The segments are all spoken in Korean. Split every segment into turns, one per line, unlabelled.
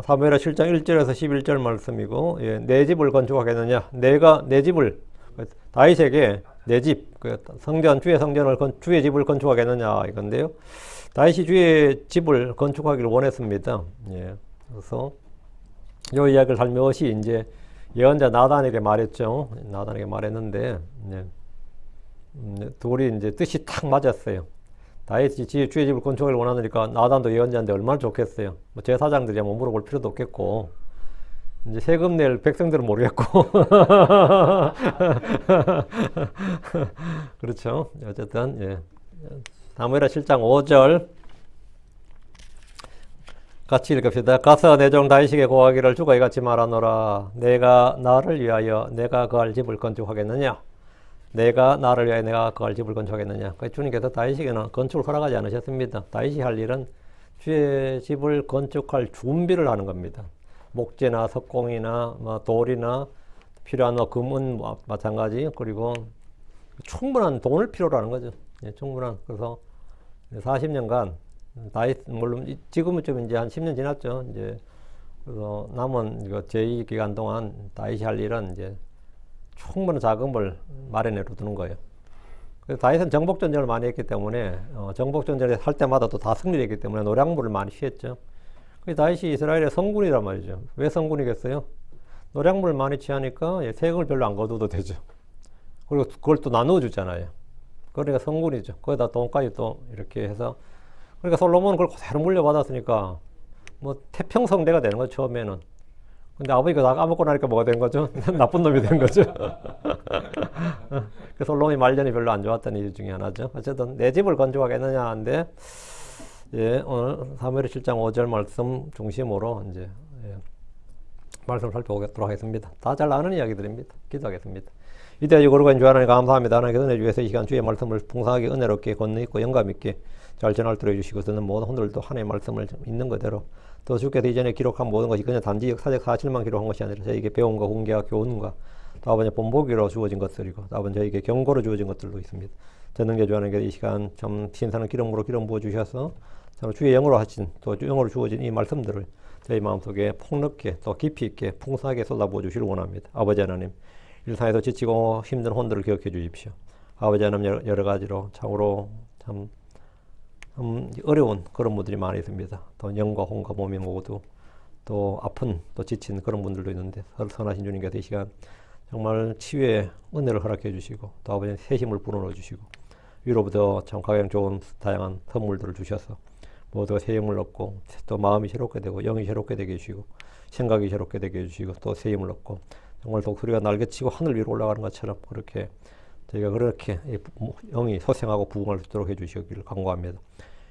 사무엘하 7장 1절에서 11절 말씀이고, 예, 내 집을 건축하겠느냐? 내가 내 집을, 다윗에게 내 집, 성전, 주의 성전을, 주의 집을 건축하겠느냐? 이건데요. 다윗이 주의 집을 건축하기를 원했습니다. 예. 그래서 이 이야기를 살며시 이제 예언자 나단에게 말했죠. 나단에게 말했는데, 예. 둘이 이제 뜻이 딱 맞았어요. 다윗이 주의 집을 건축하기를 원하니까 나단도 예언자인데 얼마나 좋겠어요. 뭐 제사장들이 뭐 물어볼 필요도 없겠고, 이제 세금 낼 백성들은 모르겠고. 그렇죠. 어쨌든, 예. 사무엘하 7장 5절 같이 읽읍시다. 가서 내 종 다윗에게 고하기를 주가 이같이 말하노라. 내가 나를 위하여 내가 거할 집을 건축하겠느냐? 내가 나를 위하여 내가 거할 집을 건축하겠느냐? 주님께서 다윗에게는 건축을 허락하지 않으셨습니다. 다윗이 할 일은 주의 집을 건축할 준비를 하는 겁니다. 목재나 석공이나 뭐 돌이나 필요한 금은 마찬가지. 그리고 충분한 돈을 필요로 하는 거죠. 예, 충분한. 그래서 40년간 다윗, 물론 지금은 좀 이제 한 10년 지났죠. 이제 그래서 남은 이거 제2 기간 동안 다윗이 할 일은 이제 충분한 자금을 마련해 두는 거예요. 그래서 다윗은 정복 전쟁을 많이 했기 때문에 정복 전쟁을 할 때마다 또 다 승리했기 때문에 노량물을 많이 취했죠. 그래서 다윗이 이스라엘의 성군이란 말이죠. 왜 성군이겠어요? 노량물을 많이 취하니까 세금을 별로 안 거둬도 되죠. 그리고 그걸 또 나누어 주잖아요. 그러니까 성군이죠. 거기다 돈까지 또 이렇게 해서, 그러니까 솔로몬은 그걸 그대로 물려받았으니까 뭐 태평성대가 되는 거죠, 처음에는. 근데 아버지가 다 까먹고 나니까 뭐가 된 거죠? 나쁜 놈이 된 거죠. 그래서 솔로몬이 말년이 별로 안 좋았던 이유 중에 하나죠. 어쨌든 내 집을 건축하겠느냐 하는데, 예, 오늘 사무엘 7장 5절 말씀 중심으로 이제 말씀을 살펴보도록 하겠습니다. 다 잘 아는 이야기들입니다. 기도하겠습니다. 이때 거룩한 주 하나님 감사합니다. 하나님께서 은혜 주에서 이 시간 주의 말씀을 풍성하게 은혜롭게 권능있고 영감있게 잘 전할 해주시고 듣는 모든 혼들도 하나님의 말씀을 있는 그대로 또 주께서 이전에 기록한 모든 것이 그냥 단지 역사적 사실만 기록한 것이 아니라 저에게 배움과 훈계와 교훈과 또 아버지 본보기로 주어진 것들이고 또 아버지 저에게 경고로 주어진 것들도 있습니다. 전능계 주 하나님께서 이 시간 참 신선한 기름으로 기름 부어 주셔서 참 주의 영으로 하신 또 영으로 주어진 이 말씀들을 저희 마음속에 폭넓게 또 깊이 있게 풍성하게 쏟아부어 주시길 원합니다. 아버지 하나님, 일상에서 지치고 힘든 혼들을 기억해 주십시오. 아버지 하나님, 여러 가지로 참으로 참 어려운 그런 분들이 많이 있습니다. 또 영과 혼과 몸이 모두 또 아픈 또 지친 그런 분들도 있는데 선하신 주님께서 이 시간 정말 치유의 은혜를 허락해 주시고 또 아버지 새 힘을 불어넣어 주시고 위로부터 참 가장 좋은 다양한 선물들을 주셔서 모두가 새 힘을 얻고 또 마음이 새롭게 되고 영이 새롭게 되게 해주시고 생각이 새롭게 되게 해주시고 또 새 힘을 얻고 정말 독수리가 날개치고 하늘 위로 올라가는 것처럼 그렇게 저희가 그렇게 영이 소생하고 부흥할 수 있도록 해주시기를 간구합니다.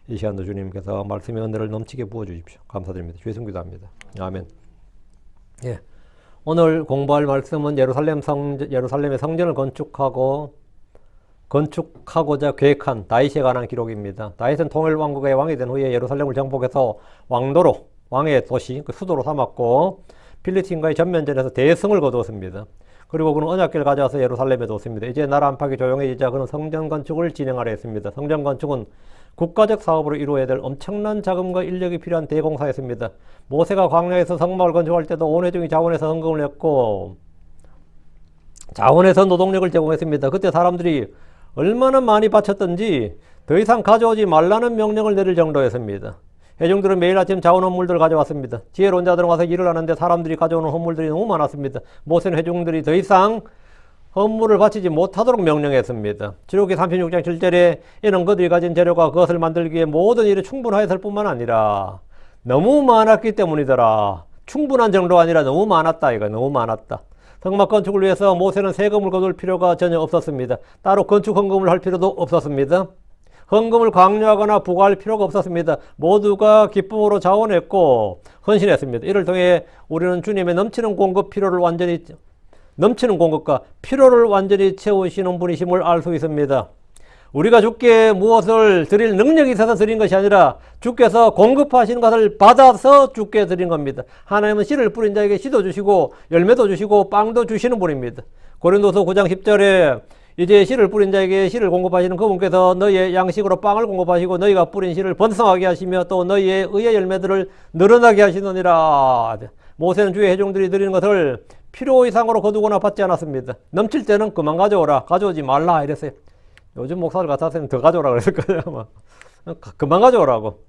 이 시간도 주님께서 말씀의 은혜를 넘치게 부어주십시오. 감사드립니다. 주의 성기도 합니다. 아멘. 예. 오늘 공부할 말씀은 예루살렘의 성전을 건축하고자 계획한 다윗에 관한 기록입니다. 다윗은 통일왕국의 왕이 된 후에 예루살렘을 정복해서 왕의 도시, 그 수도로 삼았고 필리스틴과의 전면전에서 대승을 거두었습니다. 그리고 그는 언약궤를 가져와서 예루살렘에 뒀습니다. 이제 나라 안팎이 조용해지자 그는 성전 건축을 진행하려 했습니다. 성전 건축은 국가적 사업으로 이루어야 될 엄청난 자금과 인력이 필요한 대공사였습니다. 모세가 광야에서 성막을 건축할 때도 온 회중이 자원해서 헌금을 했고 자원해서 노동력을 제공했습니다. 그때 사람들이 얼마나 많이 바쳤던지 더 이상 가져오지 말라는 명령을 내릴 정도였습니다. 회중들은 매일 아침 자원 헌물들을 가져왔습니다. 지혜로운 자들은 와서 일을 하는데 사람들이 가져오는 헌물들이 너무 많았습니다. 모세는 회중들이 더 이상 헌물을 바치지 못하도록 명령했습니다. 출애굽기 36장 7절에 이는 그들이 가진 재료가 그것을 만들기에 모든 일이 충분하였을 뿐만 아니라 너무 많았기 때문이더라. 충분한 정도가 아니라 너무 많았다. 이거 너무 많았다. 성막 건축을 위해서 모세는 세금을 거둘 필요가 전혀 없었습니다. 따로 건축 헌금을 할 필요도 없었습니다. 헌금을 강요하거나 부과할 필요가 없었습니다. 모두가 기쁨으로 자원했고 헌신했습니다. 이를 통해 우리는 주님의 넘치는 공급과 필요를 완전히 채우시는 분이심을 알 수 있습니다. 우리가 주께 무엇을 드릴 능력이 있어서 드린 것이 아니라 주께서 공급하시는 것을 받아서 주께 드린 겁니다. 하나님은 씨를 뿌린 자에게 씨도 주시고 열매도 주시고 빵도 주시는 분입니다. 고린도서 9장 10절에 이제 씨를 뿌린 자에게 씨를 공급하시는 그분께서 너희의 양식으로 빵을 공급하시고 너희가 뿌린 씨를 번성하게 하시며 또 너희의 의의 열매들을 늘어나게 하시느니라. 모세는 주의 회중들이 드리는 것을 필요 이상으로 거두거나 받지 않았습니다. 넘칠 때는 그만 가져오라, 가져오지 말라 이랬어요. 요즘 목사들 같았으면 더 가져오라 그랬을 거예요. 아마. 그만 가져오라고.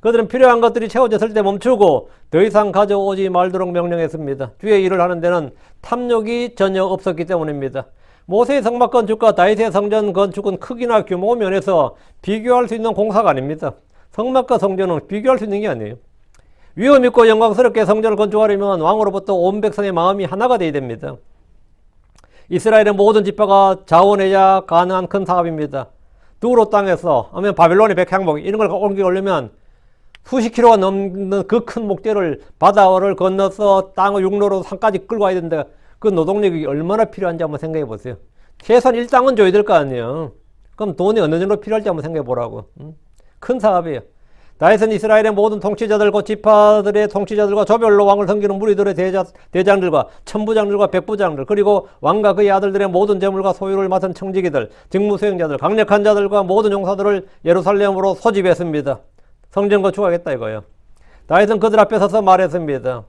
그들은 필요한 것들이 채워졌을 때 멈추고 더 이상 가져오지 말도록 명령했습니다. 주의 일을 하는 데는 탐욕이 전혀 없었기 때문입니다. 모세의 성막 건축과 다윗의 성전 건축은 크기나 규모 면에서 비교할 수 있는 공사가 아닙니다. 성막과 성전은 비교할 수 있는 게 아니에요. 위험 있고 영광스럽게 성전을 건축하려면 왕으로부터 온 백성의 마음이 하나가 되어야 됩니다. 이스라엘의 모든 지파가 자원해야 가능한 큰 사업입니다. 두로 땅에서 아니면 바벨론의 백향목 이런 걸 옮기려면 수십 킬로가 넘는 그 큰 목재를 바다를 건너서 땅을 육로로 산까지 끌고 와야 되는데 그 노동력이 얼마나 필요한지 한번 생각해 보세요. 최소한 1땅은 줘야 될 거 아니에요. 그럼 돈이 어느 정도 필요할지 한번 생각해 보라고. 큰 사업이에요. 다윗은 이스라엘의 모든 통치자들, 곧 지파들의 통치자들과 조별로 왕을 섬기는 무리들의 대장들과 천부장들과 백부장들, 그리고 왕과 그의 아들들의 모든 재물과 소유를 맡은 청지기들, 직무수행자들, 강력한 자들과 모든 용사들을 예루살렘으로 소집했습니다. 성전 건축하겠다 이거예요. 다윗은 그들 앞에 서서 말했습니다.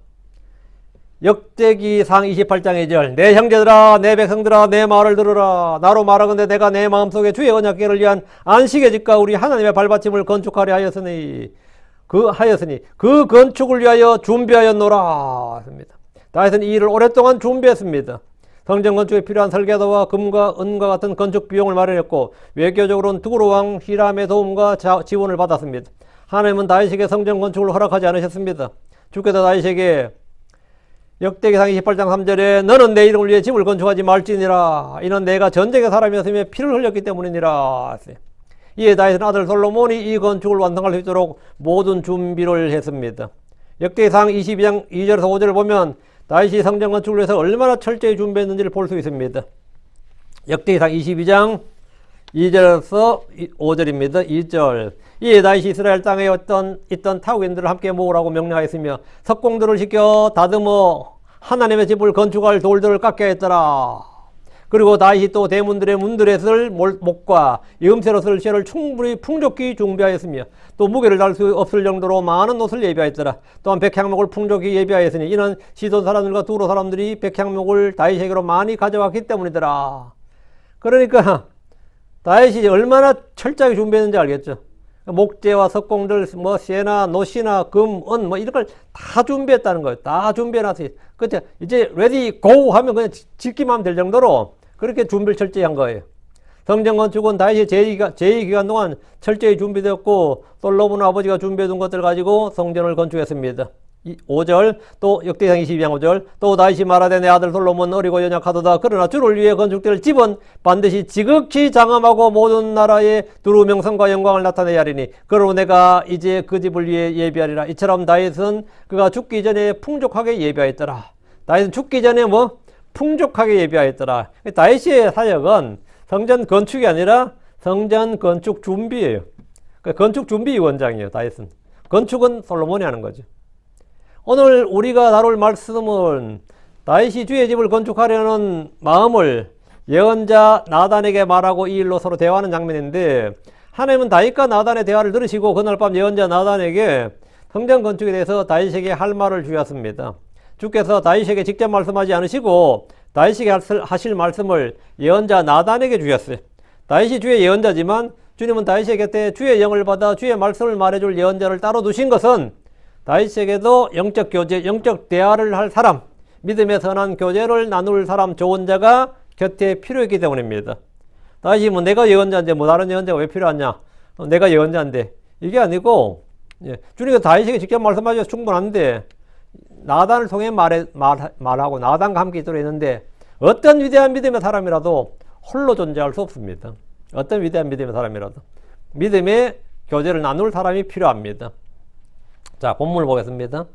역대기상 28장 2절 내 형제들아 내 백성들아 내 말을 들으라. 나로 말하건대 내가 내 마음속에 주의 언약궤를 위한 안식의 집과 우리 하나님의 발받침을 건축하려 하였으니 그 건축을 위하여 준비하였노라. 다윗은 이 일을 오랫동안 준비했습니다. 성전 건축에 필요한 설계도와 금과 은과 같은 건축 비용을 마련했고 외교적으로는 두로 왕 히람의 도움과 지원을 받았습니다. 하나님은 다윗에게 성전 건축을 허락하지 않으셨습니다. 주께서 다윗에게 역대기상 28장 3절에 너는 내 이름을 위해 집을 건축하지 말지니라. 이는 내가 전쟁의 사람이었으며 피를 흘렸기 때문이니라. 이에 다윗은 아들 솔로몬이 이 건축을 완성할 수 있도록 모든 준비를 했습니다. 역대기상 22장 2절에서 5절을 보면 다윗이 성전 건축을 위해서 얼마나 철저히 준비했는지를 볼 수 있습니다. 역대기상 22장 2절에서 5절입니다. 2절 이에 다윗이 이스라엘 땅에 있던 타국인들을 함께 모으라고 명령하였으며 석공들을 시켜 다듬어 하나님의 집을 건축할 돌들을 깎게 했더라. 그리고 다윗이 또 대문들의 문들에 쓸 목과 염새로 쓸 쇠를 충분히 풍족히 준비하였으며 또 무게를 달 수 없을 정도로 많은 옷을 예비하였더라. 또한 백향목을 풍족히 예비하였으니 이는 시돈 사람들과 두로 사람들이 백향목을 다윗에게로 많이 가져왔기 때문이더라. 그러니까 다윗이 얼마나 철저하게 준비했는지 알겠죠. 목재와 석공들, 쇠나 노시나 금, 은, 이런 걸 다 준비했다는 거예요. 다 준비해놨어요. 그때 이제 레디 고 하면 그냥 짓기만 하면 될 정도로 그렇게 준비를 철저히 한 거예요. 성전 건축은 다윗의 제2기간 동안 철저히 준비되었고 솔로몬 아버지가 준비해둔 것들을 가지고 성전을 건축했습니다. 5절 또 역대상 22장 5절 또 다윗이 말하되 내 아들 솔로몬 어리고 연약하도다. 그러나 주를 위해 건축될 집은 반드시 지극히 장엄하고 모든 나라의 두루 명성과 영광을 나타내야 하리니 그러므로 내가 이제 그 집을 위해 예비하리라. 이처럼 다윗은 그가 죽기 전에 풍족하게 예비하였더라. 다윗은 죽기 전에 풍족하게 예비하였더라. 다윗의 사역은 성전 건축이 아니라 성전 건축 준비예요. 건축 준비 원장이에요. 다윗은. 건축은 솔로몬이 하는 거죠. 오늘 우리가 다룰 말씀은 다윗이 주의 집을 건축하려는 마음을 예언자 나단에게 말하고 이 일로 서로 대화하는 장면인데 하나님은 다윗과 나단의 대화를 들으시고 그날 밤 예언자 나단에게 성전 건축에 대해서 다윗에게 할 말을 주셨습니다. 주께서 다윗에게 직접 말씀하지 않으시고 다윗에게 하실 말씀을 예언자 나단에게 주셨어요. 다윗이 주의 예언자지만 주님은 다윗의 곁에 주의 영을 받아 주의 말씀을 말해줄 예언자를 따로 두신 것은 다윗에게도 영적 교제, 영적 대화를 할 사람, 믿음의 선한 교제를 나눌 사람, 좋은 자가 곁에 필요했기 때문입니다. 다윗이 내가 예언자인데 다른 예언자가 왜 필요하냐? 내가 예언자인데 이게 아니고 주님께서 다윗에게 직접 말씀하셔서 충분한데 나단을 통해 말하고 나단과 함께 있도록 했는데 어떤 위대한 믿음의 사람이라도 홀로 존재할 수 없습니다. 어떤 위대한 믿음의 사람이라도 믿음의 교제를 나눌 사람이 필요합니다. 자, 본문을 보겠습니다.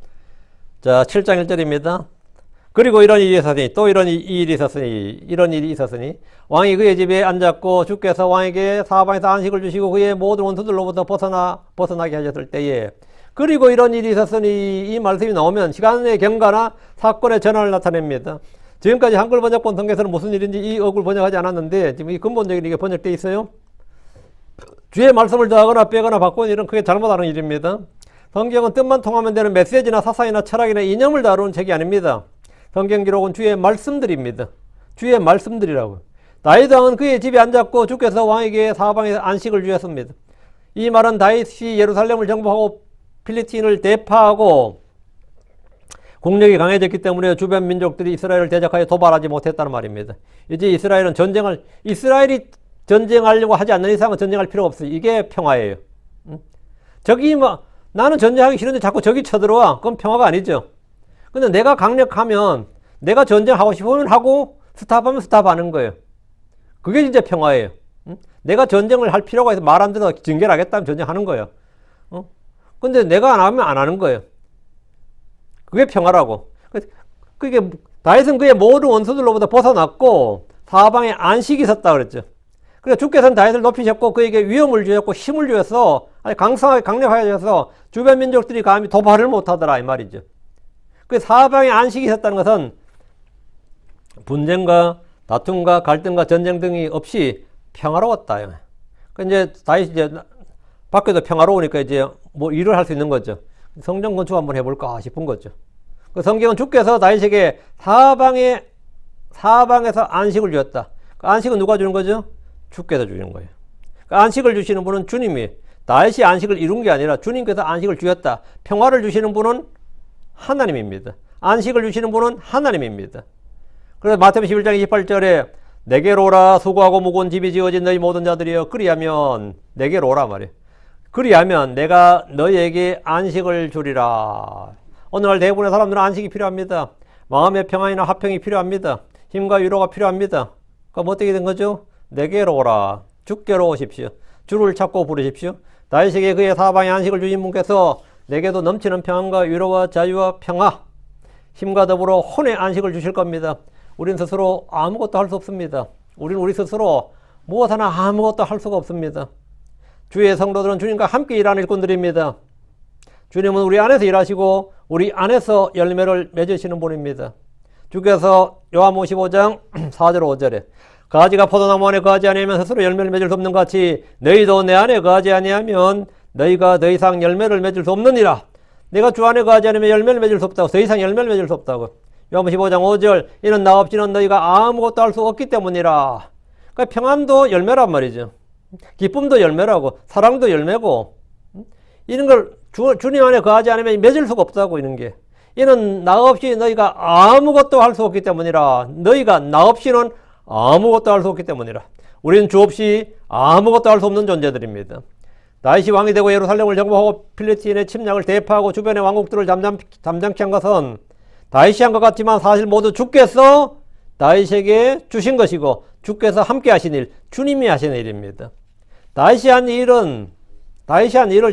자, 7장 1절입니다. 그리고 이런 일이 있었으니 또 이런 일이 있었으니 왕이 그의 집에 앉았고 주께서 왕에게 사방에서 안식을 주시고 그의 모든 원수들로부터 벗어나게 하셨을 때에 그리고 이런 일이 있었으니 이 말씀이 나오면 시간의 경과나 사건의 전환을 나타냅니다. 지금까지 한글 번역본 성경에서는 무슨 일인지 이 어구를 번역하지 않았는데 지금 이 근본적인 이게 번역되어 있어요. 주의 말씀을 더하거나 빼거나 바꾸는 일은 그게 잘못하는 일입니다. 성경은 뜻만 통하면 되는 메시지나 사상이나 철학이나 이념을 다루는 책이 아닙니다. 성경 기록은 주의 말씀들입니다. 주의 말씀들이라고. 다윗 왕은 그의 집에 앉았고 주께서 왕에게 사방에 안식을 주셨습니다. 이 말은 다윗이 예루살렘을 정복하고 필리스틴을 대파하고 국력이 강해졌기 때문에 주변 민족들이 이스라엘을 대적하여 도발하지 못했다는 말입니다. 이제 이스라엘이 전쟁하려고 하지 않는 이상은 전쟁할 필요가 없어요. 이게 평화예요. 적이 나는 전쟁하기 싫은데 자꾸 적이 쳐들어와. 그건 평화가 아니죠. 근데 내가 강력하면 내가 전쟁하고 싶으면 하고 스탑하면 스탑하는 거예요. 그게 진짜 평화예요. 내가 전쟁을 할 필요가 있어. 말 안 들어 징계를 하겠다면 전쟁하는 거예요. 근데 내가 안 하면 안 하는 거예요. 그게 평화라고. 그게 다윗은 그의 모든 원수들로부터 벗어났고 사방에 안식이 있었다 그랬죠. 그러니까 주께서는 다윗을 높이셨고 그에게 위엄을 주셨고 힘을 주셔서 강성하게 강력하게 하셔서 주변 민족들이 감히 도발을 못하더라 이 말이죠. 그 사방에 안식이 있었다는 것은 분쟁과 다툼과 갈등과 전쟁 등이 없이 평화로웠다. 그 이제 다윗이 이제 밖에도 평화로우니까 이제 뭐 일을 할 수 있는 거죠. 성전 건축 한번 해볼까 싶은 거죠. 그 성경은 주께서 다윗에게 사방에서 안식을 주었다. 그 안식은 누가 주는 거죠? 주께서 주는 거예요. 그 안식을 주시는 분은 주님이에요. 다윗이 안식을 이룬 게 아니라 주님께서 안식을 주셨다. 평화를 주시는 분은 하나님입니다. 안식을 주시는 분은 하나님입니다. 그래서 마태복음 11장 28절에 내게로 오라 수고하고 무거운 집이 지어진 너희 모든 자들이여 그리하면 내게로 오라 말이에요. 그리하면 내가 너희에게 안식을 주리라. 오늘날 대부분의 사람들은 안식이 필요합니다. 마음의 평안이나 화평이 필요합니다. 힘과 위로가 필요합니다. 그럼 어떻게 된 거죠? 내게로 오라. 주께로 오십시오. 주를 찾고 부르십시오. 다윗에게 그의 사방에 안식을 주신 분께서 내게도 넘치는 평안과 위로와 자유와 평화, 힘과 더불어 혼의 안식을 주실 겁니다. 우린 스스로 아무것도 할 수 없습니다. 우리 스스로 무엇 하나 아무것도 할 수가 없습니다. 주의 성도들은 주님과 함께 일하는 일꾼들입니다. 주님은 우리 안에서 일하시고 우리 안에서 열매를 맺으시는 분입니다. 주께서 요한복음 15장 4절 5절에 가지가 포도나무 안에 거하지 아니하면 스스로 열매를 맺을 수 없는 같이 너희도 내 안에 거하지 아니하면 너희가 더 이상 열매를 맺을 수 없느니라. 내가 주 안에 거하지 않으면 열매를 맺을 수 없다고. 더 이상 열매를 맺을 수 없다고. 요한복음 15장 5절 이는 나 없이는 너희가 아무것도 할 수 없기 때문이라. 그러니까 평안도 열매란 말이죠. 기쁨도 열매라고, 사랑도 열매고, 이런 걸 주님 안에 거하지 않으면 맺을 수가 없다고, 이런 게. 이는 나 없이 너희가 아무것도 할 수 없기 때문이라. 너희가 나 없이는 아무것도 할 수 없기 때문이라. 우리는 주 없이 아무것도 할 수 없는 존재들입니다. 다윗이 왕이 되고 예루살렘을 정복하고 필리스틴의 침략을 대파하고 주변의 왕국들을 잠잠케 한 것은 다윗이 한 것 같지만 사실 모두 주께서 다윗에게 주신 것이고 주께서 함께 하신 일, 주님이 하신 일입니다. 다윗이 한 일을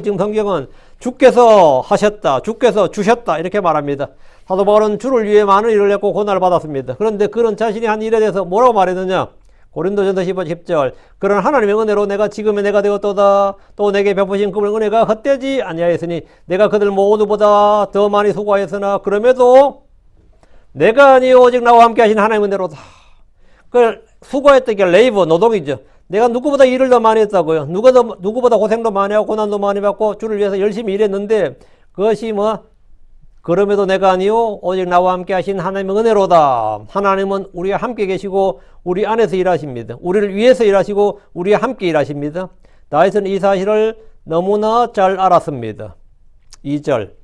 지금 성경은 주께서 하셨다, 주께서 주셨다 이렇게 말합니다. 사도 바울은 주를 위해 많은 일을 했고 고난을 받았습니다. 그런데 그런 자신이 한 일에 대해서 뭐라고 말했느냐? 고린도전서 10절 그런 하나님의 은혜로 내가 지금의 내가 되었도다. 또 내게 베푸신 그 은혜가 헛되지 아니하였으니 내가 그들 모두보다 더 많이 수고하였으나 그럼에도 내가 아니요 오직 나와 함께 하신 하나님의 은혜로다. 그 수고했던 게 레이버 노동이죠. 내가 누구보다 일을 더 많이 했다고요. 누구보다 고생도 많이 하고 고난도 많이 받고 주를 위해서 열심히 일했는데 그것이 그럼에도 내가 아니요 오직 나와 함께 하신 하나님의 은혜로다. 하나님은 우리와 함께 계시고 우리 안에서 일하십니다. 우리를 위해서 일하시고 우리와 함께 일하십니다. 다윗은 이 사실을 너무나 잘 알았습니다. 2절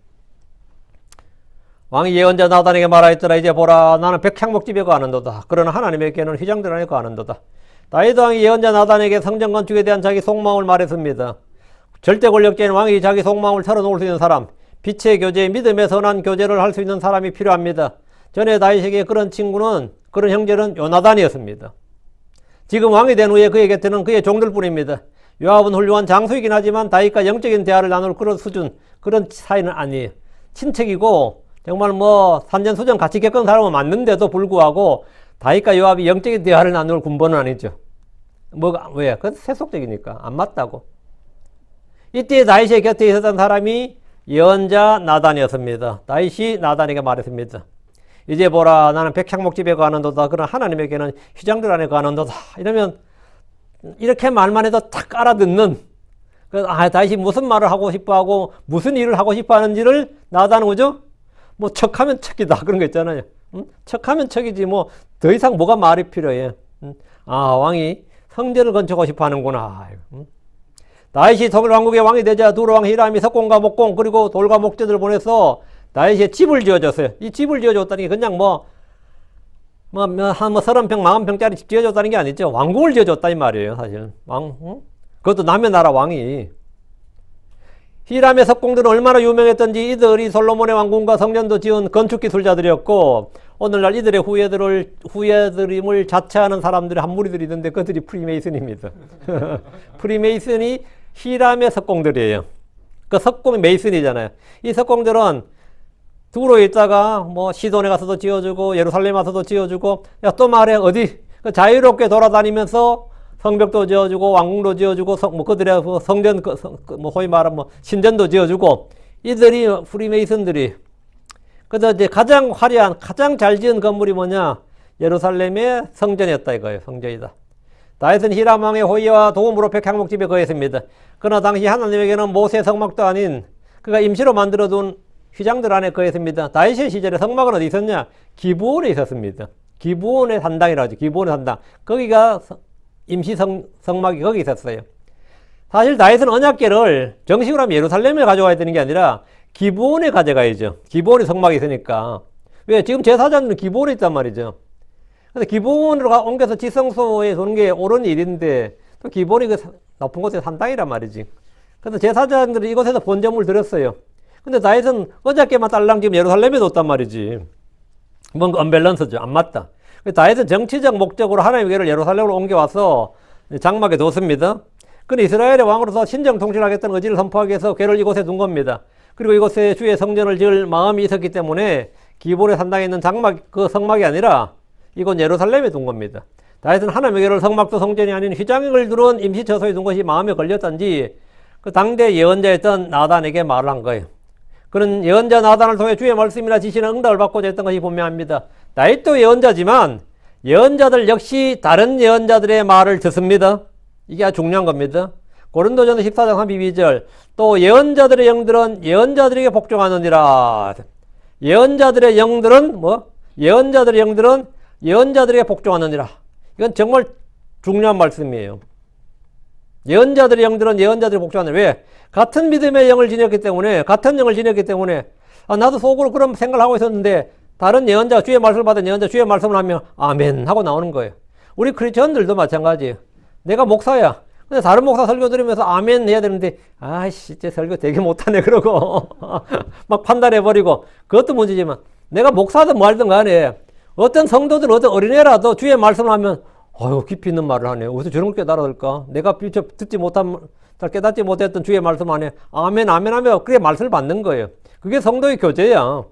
왕이 예언자 나단에게 말하였더라. 이제 보라 나는 백향목집에 거하는도다. 그러나 하나님에게는 휘장들 안에 거하는도다. 다윗 왕이 예언자 나단에게 성전 건축에 대한 자기 속마음을 말했습니다. 절대 권력자인 왕이 자기 속마음을 털어놓을 수 있는 사람, 빛의 교제, 믿음의 선한 교제를 할 수 있는 사람이 필요합니다. 전에 다윗에게 그런 형제는 요나단이었습니다. 지금 왕이 된 후에 그의 곁에는 그의 종들뿐입니다. 요압은 훌륭한 장수이긴 하지만 다윗과 영적인 대화를 나눌 그런 수준, 그런 사이는 아니에요. 친척이고 정말 산전수전 같이 겪은 사람은 맞는데도 불구하고 다윗과 요압이 영적인 대화를 나눌 군번은 아니죠. 왜? 그건 세속적이니까 안 맞다고. 이때 다윗의 곁에 있었던 사람이 예언자 나단이었습니다. 다윗이 나단에게 말했습니다. 이제 보라 나는 백향목집에 가는도다. 그러나 하나님에게는 휘장들 안에 가는도다. 이러면 이렇게 말만 해도 탁 알아듣는, 다시 무슨 말을 하고 싶어 하고 무슨 일을 하고 싶어 하는지를 나다는 거죠. 뭐 척하면 척이다 그런 거 있잖아요. 척하면 척이지 뭐 더 이상 뭐가 말이 필요해. 왕이 성전을 건축하고 싶어 하는구나. 다윗이 서울왕국의 왕이 되자 두로왕 히람이 석공과 목공 그리고 돌과 목재들을 보내서 다윗이 집을 지어줬어요. 이 집을 지어줬다는 게 그냥 한 30평, 40평짜리 집 지어줬다는 게 아니죠. 왕궁을 지어줬다 이 말이에요, 사실. 그것도 남의 나라 왕이. 히람의 석공들은 얼마나 유명했던지 이들이 솔로몬의 왕궁과 성전도 지은 건축 기술자들이었고, 오늘날 이들의 후예들임을 자처하는 사람들이 한 무리들이 있는데 그들이 프리메이슨입니다. 프리메이슨이 히람의 석공들이에요. 그 석공이 메이슨이잖아요. 이 석공들은 두로에 있다가 시돈에 가서도 지어주고 예루살렘 와서도 지어주고, 또 말해 어디 자유롭게 돌아다니면서 성벽도 지어주고 왕궁도 지어주고 그들의 성전 소위 말하면 신전도 지어주고, 이들이 프리메이슨들이. 그래서 이제 가장 화려한 가장 잘 지은 건물이 뭐냐, 예루살렘의 성전이었다 이거예요. 성전이다. 다윗은 히람 왕의 호의와 도움으로 백향목집에 거했습니다. 그러나 당시 하나님에게는 모세 성막도 아닌 그가 임시로 만들어둔 휘장들 안에 거했습니다. 다윗의 시절에 성막은 어디 있었냐? 기브온에 있었습니다. 기브온의 산당이라고 하죠. 기브온의 산당. 거기가 임시 성막이 거기 있었어요. 사실 다윗은 언약궤를 정식으로 하면 예루살렘에 가져와야 되는 게 아니라 기브온에 가져가야죠. 기브온에 성막이 있으니까. 왜? 지금 제사장들은 기브온에 있단 말이죠. 그래서 기브온으로 옮겨서 지성소에 두는 게 옳은 일인데 또 기브온이 그 높은 곳에 산당이란 말이지. 그래서 제사장들이 이곳에서 본점을 드렸어요. 근데 다윗은 언약궤만 딸랑 지금 예루살렘에 뒀단 말이지. 뭔가 언밸런스죠. 안 맞다. 다윗은 정치적 목적으로 하나님의 궤를 예루살렘으로 옮겨와서 장막에 뒀습니다. 그는 이스라엘의 왕으로서 신정 통치를 하겠다는 의지를 선포하기 위해서 궤를 이곳에 둔 겁니다. 그리고 이곳에 주의 성전을 지을 마음이 있었기 때문에 기브온의 산당에 있는 그 성막이 아니라 이곳 예루살렘에 둔 겁니다. 다윗은 하나님의 궤를 성막도 성전이 아닌 휘장을 두른 임시 처소에 둔 것이 마음에 걸렸던지 그 당대 예언자였던 나단에게 말을 한 거예요. 그는 예언자 나단을 통해 주의 말씀이나 지시나 응답을 받고자 했던 것이 분명합니다. 다윗도 예언자지만 예언자들 역시 다른 예언자들의 말을 듣습니다. 이게 아주 중요한 겁니다. 고린도전서 14장 32절 또 예언자들의 영들은 예언자들에게 복종하느니라. 예언자들의 영들은 예언자들의 영들은 예언자들에게 복종하느니라. 이건 정말 중요한 말씀이에요. 예언자들의 영들은 예언자들에게 복종하느니라. 왜? 같은 믿음의 영을 지녔기 때문에, 같은 영을 지녔기 때문에, 나도 속으로 그런 생각을 하고 있었는데 다른 예언자, 주의 말씀을 받은 예언자 주의 말씀을 하면 아멘 하고 나오는 거예요. 우리 크리스천들도 마찬가지예요. 내가 목사야. 근데 다른 목사 설교 들으면서 아멘 해야 되는데 아이씨 쟤 설교 되게 못하네 그러고 막 판단해버리고, 그것도 문제지만 내가 목사든 뭐하든 간에 어떤 성도들 어떤 어린애라도 주의 말씀을 하면 깊이 있는 말을 하네. 어디서 저런 걸 깨달아들까? 내가 깨닫지 못했던 주의 말씀 안에 아멘 아멘 하며 그게 말씀을 받는 거예요. 그게 성도의 교제야.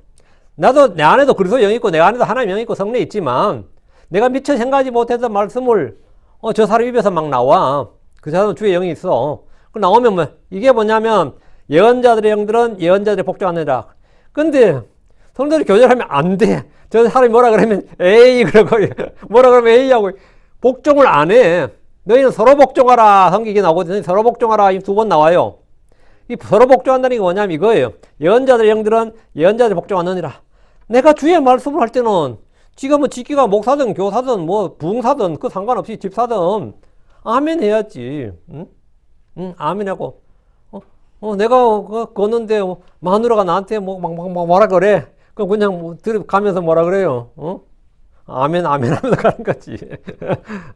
나도 내 안에도 그리스도 영이 있고 내 안에도 하나님 영이 있고 성령이 있지만 내가 미처 생각하지 못했던 말씀을 저 사람 입에서 막 나와. 그 사람은 주의 영이 있어. 그 나오면 이게 뭐냐면 예언자들의 영들은 예언자들의 복종하느니라. 근데 성도들이 교제를 하면 안 돼. 저 사람이 뭐라 그러면 에이 그러고 뭐라 그러면 에이 하고 복종을 안 해. 너희는 서로 복종하라. 성경에 나오거든요. 서로 복종하라. 이 2번 나와요. 이 서로 복종한다는 게 뭐냐면 이거예요. 예언자들의 영들은 예언자들의 복종하느니라. 내가 주의 말씀을 할 때는 지가 지기가 목사든 교사든 부흥사든 그 상관없이 집사든 아멘 해야지. 응? 아멘 하고 내가 걷는데 마누라가 나한테 뭐라 그래. 그럼 그냥 들어가면서 뭐라 그래요? 아멘 아멘 하면서 가는 거지.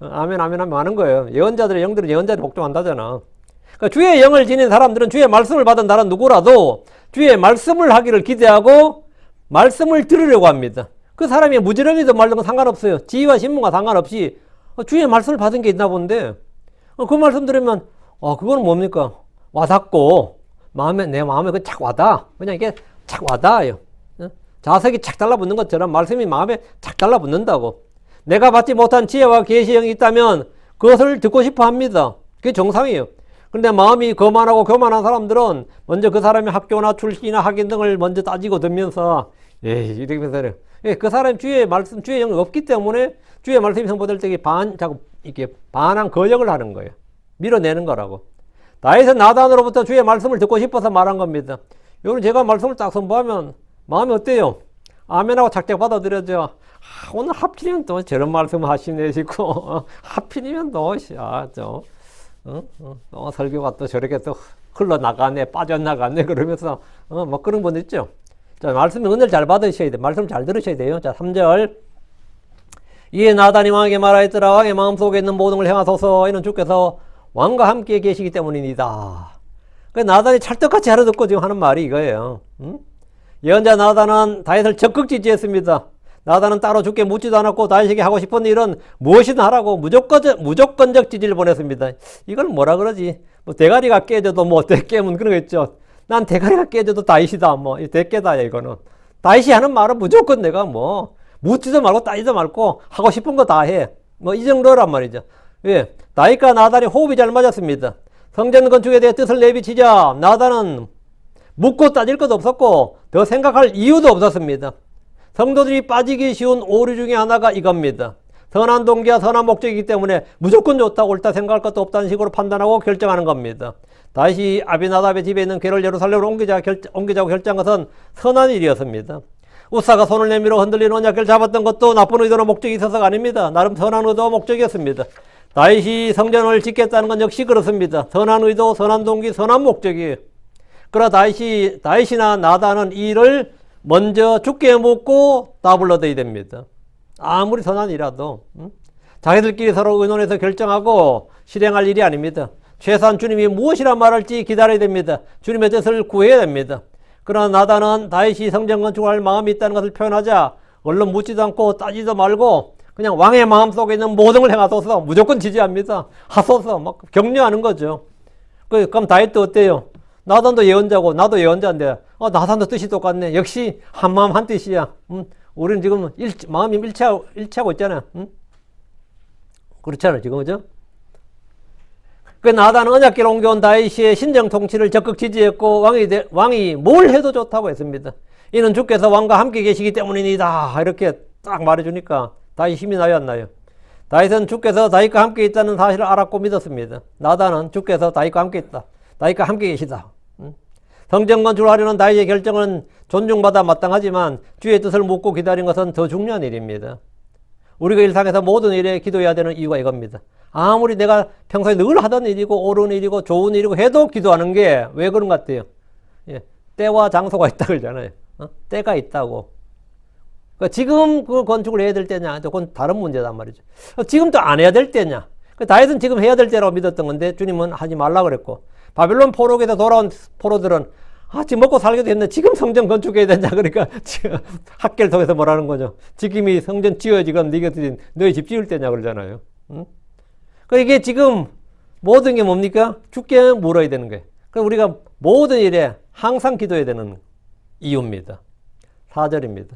아멘 아멘 하면 하는 거예요. 예언자들의 영들은 예언자들이 복종한다잖아. 그러니까 주의 영을 지닌 사람들은 주의 말씀을 받은 다른 누구라도 주의 말씀을 하기를 기대하고 말씀을 들으려고 합니다. 그 사람이 무지렁이든 말든 상관없어요. 지위와 신분과 상관없이 주의 말씀을 받은 게 있나 본데 그 말씀 들으면 그거는 뭡니까? 와닿고 내 마음에 그 착 와닿아. 그냥 이게 착 와닿아요. 자석이 착 달라붙는 것처럼 말씀이 마음에 착 달라붙는다고. 내가 받지 못한 지혜와 계시의 영이 있다면 그것을 듣고 싶어 합니다. 그게 정상이에요. 그런데 마음이 거만하고 교만한 사람들은 먼저 그 사람의 학교나 출신이나 학인 등을 먼저 따지고 듣면서 에이 이러면서 예, 그 사람이 주의 말씀, 주의 영이 없기 때문에 주의 말씀이 선포될 때 자꾸 이렇게 반항 거역을 하는 거예요. 밀어내는 거라고. 다윗은 나단으로부터 주의 말씀을 듣고 싶어서 말한 겁니다. 여러분, 제가 말씀을 딱 선포하면 마음이 어때요? 아멘하고 착착 받아들여져. 오늘 하필이면 또 저런 말씀을 하시네 싶고, 하필이면 또, 또 설교가 또 저렇게 또 흘러나가네, 빠져나가네, 그러면서, 뭐 그런 분 있죠. 자, 말씀의 은혜를 잘 받으셔야 돼요. 말씀 잘 들으셔야 돼요. 자, 3절. 이에 나단이 왕에게 말하였더라. 왕의 마음속에 있는 모든 걸 행하소서. 이는 주께서 왕과 함께 계시기 때문입니다. 그 나단이 찰떡같이 알아듣고 지금 하는 말이 이거예요. 예언자 나단은 다윗을 적극 지지했습니다. 나단은 따로 주께 묻지도 않았고 다윗에게 하고 싶은 일은 무엇이든 하라고 무조건적 지지를 보냈습니다. 이걸 뭐라 그러지? 뭐 대가리가 깨져도 뭐 대깨면 그런 거 있죠. 난 대가리가 깨져도 다윗이다. 뭐 대깨다 이거는. 다윗이 하는 말은 무조건 내가 뭐 묻지도 말고 따지도 말고 하고 싶은 거 다 해. 뭐 이 정도란 말이죠. 왜? 다윗과 나단이 호흡이 잘 맞았습니다. 성전 건축에 대해 뜻을 내비치자 나단은 묻고 따질 것도 없었고 더 생각할 이유도 없었습니다. 성도들이 빠지기 쉬운 오류 중에 하나가 이겁니다. 선한 동기와 선한 목적이기 때문에 무조건 좋다 옳다 생각할 것도 없다는 식으로 판단하고 결정하는 겁니다. 다시 아비나답의 집에 있는 궤를 예루살렘으로 옮기자고 결정한 것은 선한 일이었습니다. 우사가 손을 내밀어 흔들리는 언약궤를 잡았던 것도 나쁜 의도나 목적이 있어서가 아닙니다. 나름 선한 의도와 목적이었습니다. 다윗이 성전을 짓겠다는 건 역시 그렇습니다. 선한 의도, 선한 동기, 선한 목적이에요. 그러나 다윗이나 나단은 이 일을 먼저 주께 묻고 답을 얻어야 됩니다. 아무리 선한 일이라도 자기들끼리 서로 의논해서 결정하고 실행할 일이 아닙니다. 최소한 주님이 무엇이라 말할지 기다려야 됩니다. 주님의 뜻을 구해야 됩니다. 그러나 나단은 다윗이 성전 건축을 할 마음이 있다는 것을 표현하자 얼른 묻지도 않고 따지도 말고 그냥 왕의 마음속에 있는 모든 걸 행하소서 무조건 지지합니다. 하소서 막 격려하는 거죠. 그럼 다윗도 어때요? 나단도 예언자고 나도 예언자인데 나단도 뜻이 똑같네. 역시 한마음 한뜻이야. 우리는 지금 마음이 일치하고 있잖아. 그렇잖아 지금. 그죠? 그 나단은 언약궤를 옮겨온 다윗의 신정 통치를 적극 지지했고 왕이 뭘 해도 좋다고 했습니다. 이는 주께서 왕과 함께 계시기 때문입니다. 이렇게 딱 말해주니까 다윗 힘이 나요 안 나요? 다윗은 주께서 다윗과 함께 있다는 사실을 알았고 믿었습니다. 나단은 주께서 다윗과 함께 있다. 다윗과 함께 계시다. 성전 건축을 하려는 다윗의 결정은 존중받아 마땅하지만 주의 뜻을 묻고 기다린 것은 더 중요한 일입니다. 우리가 일상에서 모든 일에 기도해야 되는 이유가 이겁니다. 아무리 내가 평소에 늘 하던 일이고 옳은 일이고 좋은 일이고 해도 기도하는 게 왜 그런 것 같아요? 예, 때와 장소가 있다 그러잖아요. 때가 있다고. 그러니까 지금 그 건축을 해야 될 때냐? 그건 다른 문제단 말이죠. 지금 또 안 해야 될 때냐? 다윗은 지금 해야 될 때라고 믿었던 건데 주님은 하지 말라 그랬고 바빌론 포로에서 돌아온 포로들은 지금 먹고 살기도 했는데 지금 성전 건축해야 되냐? 그러니까 지금 학계를 통해서 뭐라는 거죠? 지금이 성전 지금 네가 너희 집 지을 때냐 그러잖아요. 그러니까 이게 지금 모든 게 뭡니까? 주께 물어야 되는 거예요. 그러니까 우리가 모든 일에 항상 기도해야 되는 이유입니다. 4절입니다.